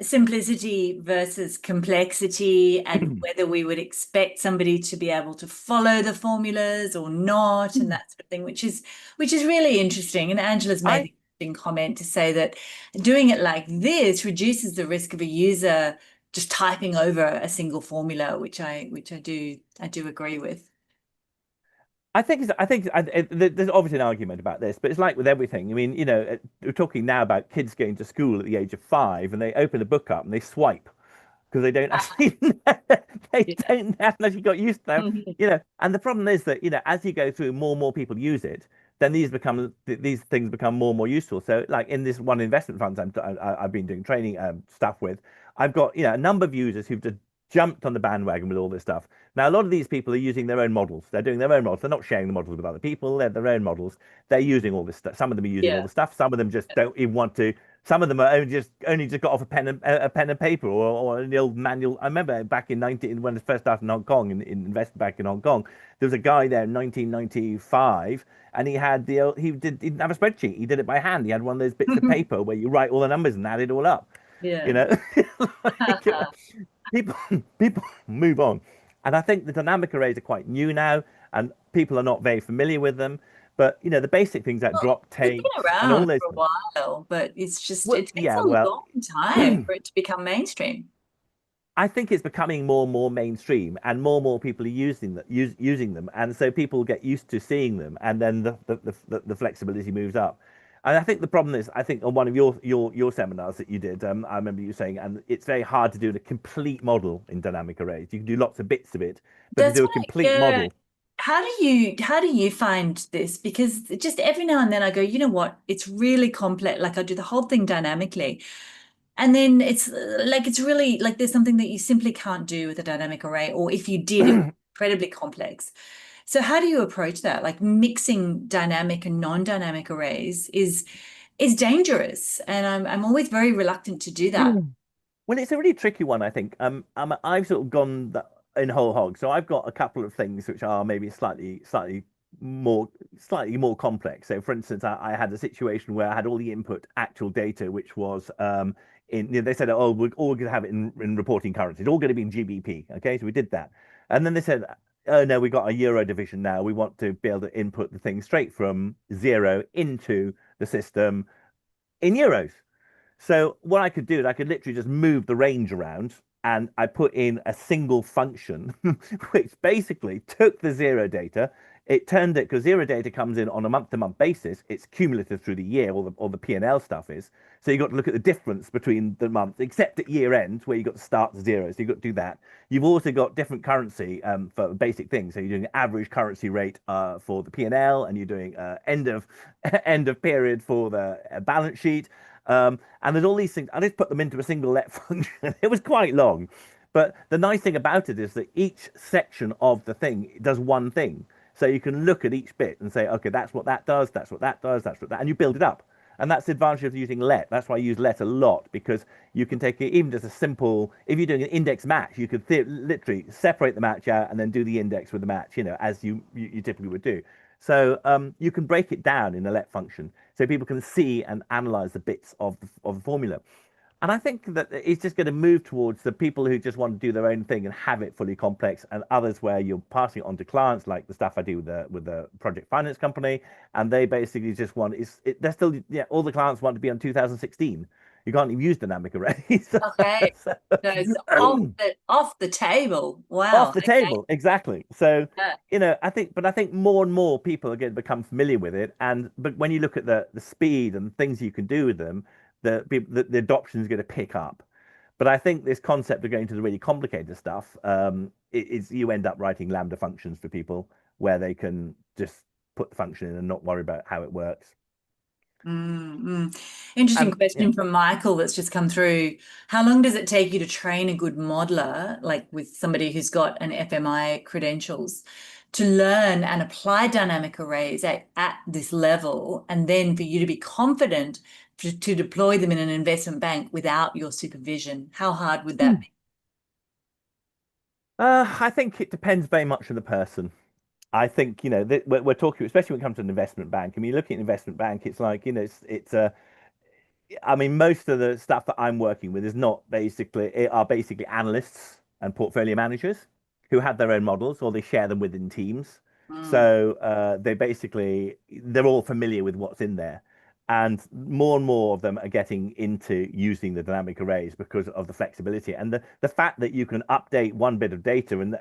S1: simplicity versus complexity and whether we would expect somebody to be able to follow the formulas or not and that sort of thing, which is really interesting. And Angela's made
S2: I
S1: the interesting comment to say that doing it like this reduces the risk of a user just typing over a single formula, which I do agree with.
S2: there's obviously an argument about this, but it's like with everything. I mean, we're talking now about kids going to school at the age of 5, and they open a book up and they swipe because they don't
S1: Ah,
S2: actually they
S1: yeah.
S2: don't haven't actually got used to them, and the problem is that as you go through, more and more people use it, then these things become more and more useful. So like in this one investment funds I've been doing training stuff with, I've got a number of users who've just jumped on the bandwagon with all this stuff. Now a lot of these people are using their own models. They're doing their own models. They're not sharing the models with other people. They're their own models. They're using all this stuff. Some of them are using all
S1: Yeah.
S2: the stuff. Some of them just don't even want to. Some of them are only just got off a pen and paper or an old manual. I remember back in 19 when I first started in Hong Kong and invested back in Hong Kong, there was a guy there in 1995, and he didn't have a spreadsheet. He did it by hand. He had one of those bits of paper where you write all the numbers and add it all up. You
S1: Yeah.
S2: know, like, people people move on, and I think the dynamic arrays are quite new now, and people are not very familiar with them. But the basic things like
S1: Well,
S2: drop
S1: they've been
S2: takes and all
S1: around
S2: those
S1: for a
S2: things.
S1: while, but
S2: Well,
S1: it takes
S2: yeah,
S1: a
S2: well,
S1: long time for it to become mainstream.
S2: I think it's becoming more and more mainstream, and more people are using them, and so people get used to seeing them, and then the flexibility moves up. And I think the problem is, I think on one of your seminars that you did, I remember you saying, and it's very hard to do a complete model in dynamic arrays. You can do lots of bits of it, but to
S1: That's
S2: do a
S1: right.
S2: complete
S1: Yeah.
S2: model,
S1: How do you find this? Because just every now and then I go, you know what? It's really complex. Like I do the whole thing dynamically. And then it's really like there's something that you simply can't do with a dynamic array, or if you did, it was incredibly complex. So how do you approach that? Like mixing dynamic and non-dynamic arrays is dangerous. And I'm always very reluctant to do that.
S2: well, it's a really tricky one, I think. I've sort of gone in whole hog, so I've got a couple of things which are maybe more, slightly more complex. So, for instance, I had a situation where I had all the input actual data, which was they said, oh, we're all going to have it in reporting currency. It's all going to be in GBP. Okay, so we did that, and then they said, oh no, we got a euro division now. We want to be able to input the thing straight from zero into the system in euros. So what I could do is I could literally just move the range around, and I put in a single function, which basically took the zero data. It turned it because zero data comes in on a month-to-month basis. It's cumulative through the year, all the P&L stuff is. So you got to look at the difference between the months, except at year end where you got to start at zero. So you've got to do that. You've also got different currency for basic things. So you're doing average currency rate for the P&L, and you're doing end of end of period for the balance sheet. And there's all these things. I just put them into a single let function. It was quite long. But the nice thing about it is that each section of the thing does one thing. So you can look at each bit and say, okay, that's what that does, that's what that does, that's what that, and you build it up. And that's the advantage of using let. That's why I use let a lot, because you can take it even just a simple, if you're doing an index match, you could literally separate the match out and then do the index with the match, as you typically would do. So you can break it down in a let function so people can see and analyze the bits of the formula. And I think that it's just going to move towards the people who just want to do their own thing and have it fully complex, and others where you're passing it on to clients, like the stuff I do with the project finance company, and they basically just want they're still, yeah, all the clients want to be on 2016. You can't even use dynamic arrays.
S1: Okay. So it's off the table.
S2: Off
S1: Wow.
S2: the
S1: Okay.
S2: table, exactly. So,
S1: Yeah.
S2: I think more and more people are going to become familiar with it. And but when you look at the speed and things you can do with them, the adoption is going to pick up. But I think this concept of going to the really complicated stuff, is you end up writing Lambda functions for people where they can just put the function in and not worry about how it works.
S1: Mm. Interesting
S2: And yeah.
S1: question from Michael that's just come through. How long does it take you to train a good modeler, like with somebody who's got an FMI credentials, to learn and apply dynamic arrays at this level, and then for you to be confident to deploy them in an investment bank without your supervision? How hard would that be?
S2: I think it depends very much on the person. I think, we're talking, especially when it comes to an investment bank. I mean, looking at an investment bank, it's like, I mean, most of the stuff that I'm working with is not basically, it are basically analysts and portfolio managers who have their own models or they share them within teams.
S1: Mm.
S2: So they're all familiar with what's in there. And more of them are getting into using the dynamic arrays because of the flexibility and the fact that you can update one bit of data. And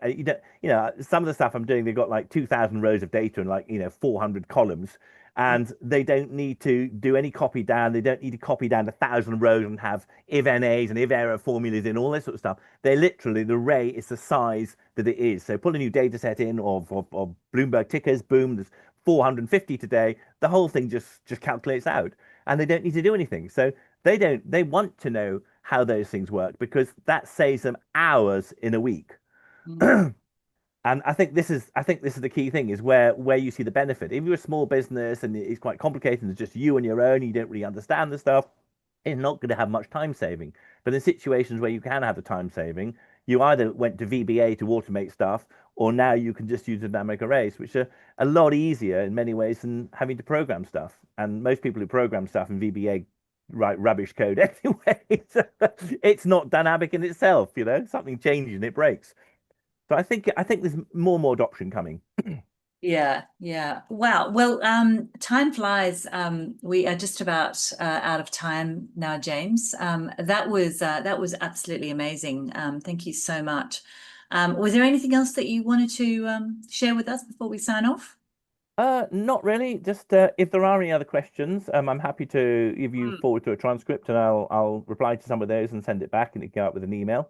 S2: some of the stuff I'm doing, they've got like 2,000 rows of data and like 400 columns, and they don't need to do any copy down. They don't need to copy down 1,000 rows and have if NAs and if error formulas in all this sort of stuff. They literally, the array is the size that it is. So pull a new data set in of Bloomberg tickers, boom, there's 450 today. The whole thing just calculates out, and they don't need to do anything. So they want to know how those things work because that saves them hours in a week.
S1: Mm.
S2: And I think this is the key thing is where you see the benefit. If you're a small business and it's quite complicated and it's just you on your own, you don't really understand the stuff, it's not going to have much time saving. But in situations where you can have the time saving, you either went to VBA to automate stuff, or now you can just use dynamic arrays, which are a lot easier in many ways than having to program stuff. And most people who program stuff in VBA write rubbish code anyway. So it's not dynamic in itself, something changes and it breaks. So I think there's more and more adoption coming.
S1: Yeah, yeah. Wow. Well, time flies. We are just about out of time now, James. That was absolutely amazing. Thank you so much. Was there anything else that you wanted to share with us before we sign off?
S2: Not really. Just if there are any other questions, I'm happy to give you
S1: Mm.
S2: forward to a transcript, and I'll reply to some of those and send it back, and it go out with an email.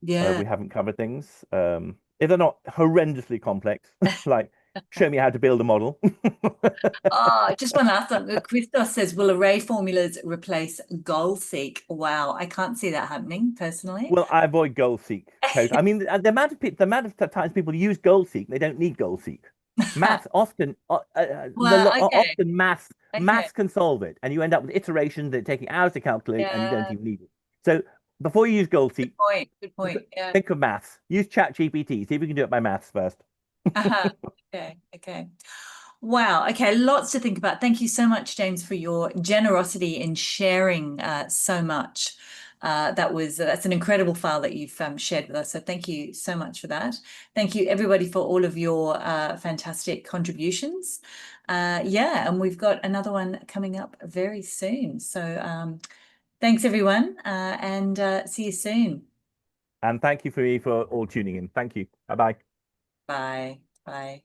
S2: If
S1: Yeah.
S2: we haven't covered things. If they're not horrendously complex, like show me how to build a model.
S1: Oh, just one last one. Christos says, will array formulas replace goal seek? Wow, I can't see that happening personally.
S2: Well, I avoid goal seek. I mean, the amount of times people use goal seek, they don't need goal seek. Maths often,
S1: Well, okay,
S2: often
S1: okay.
S2: maths can solve it, and you end up with iterations that are taking hours to calculate, and you don't
S1: Yeah,
S2: even need it. So before you use goal
S1: good
S2: seek,
S1: point. Good
S2: just
S1: point. Yeah.
S2: think of maths. Use Chat GPT. See if you can do it by maths first.
S1: Uh-huh. Okay, okay. Wow. Okay, lots to think about. Thank you so much, James, for your generosity in sharing so much. That's an incredible file that you've shared with us. So thank you so much for that. Thank you, everybody, for all of your fantastic contributions. Yeah, and we've got another one coming up very soon. So thanks, everyone, and see you soon.
S2: And thank you for all tuning in. Thank you. Bye bye.
S1: Bye. Bye.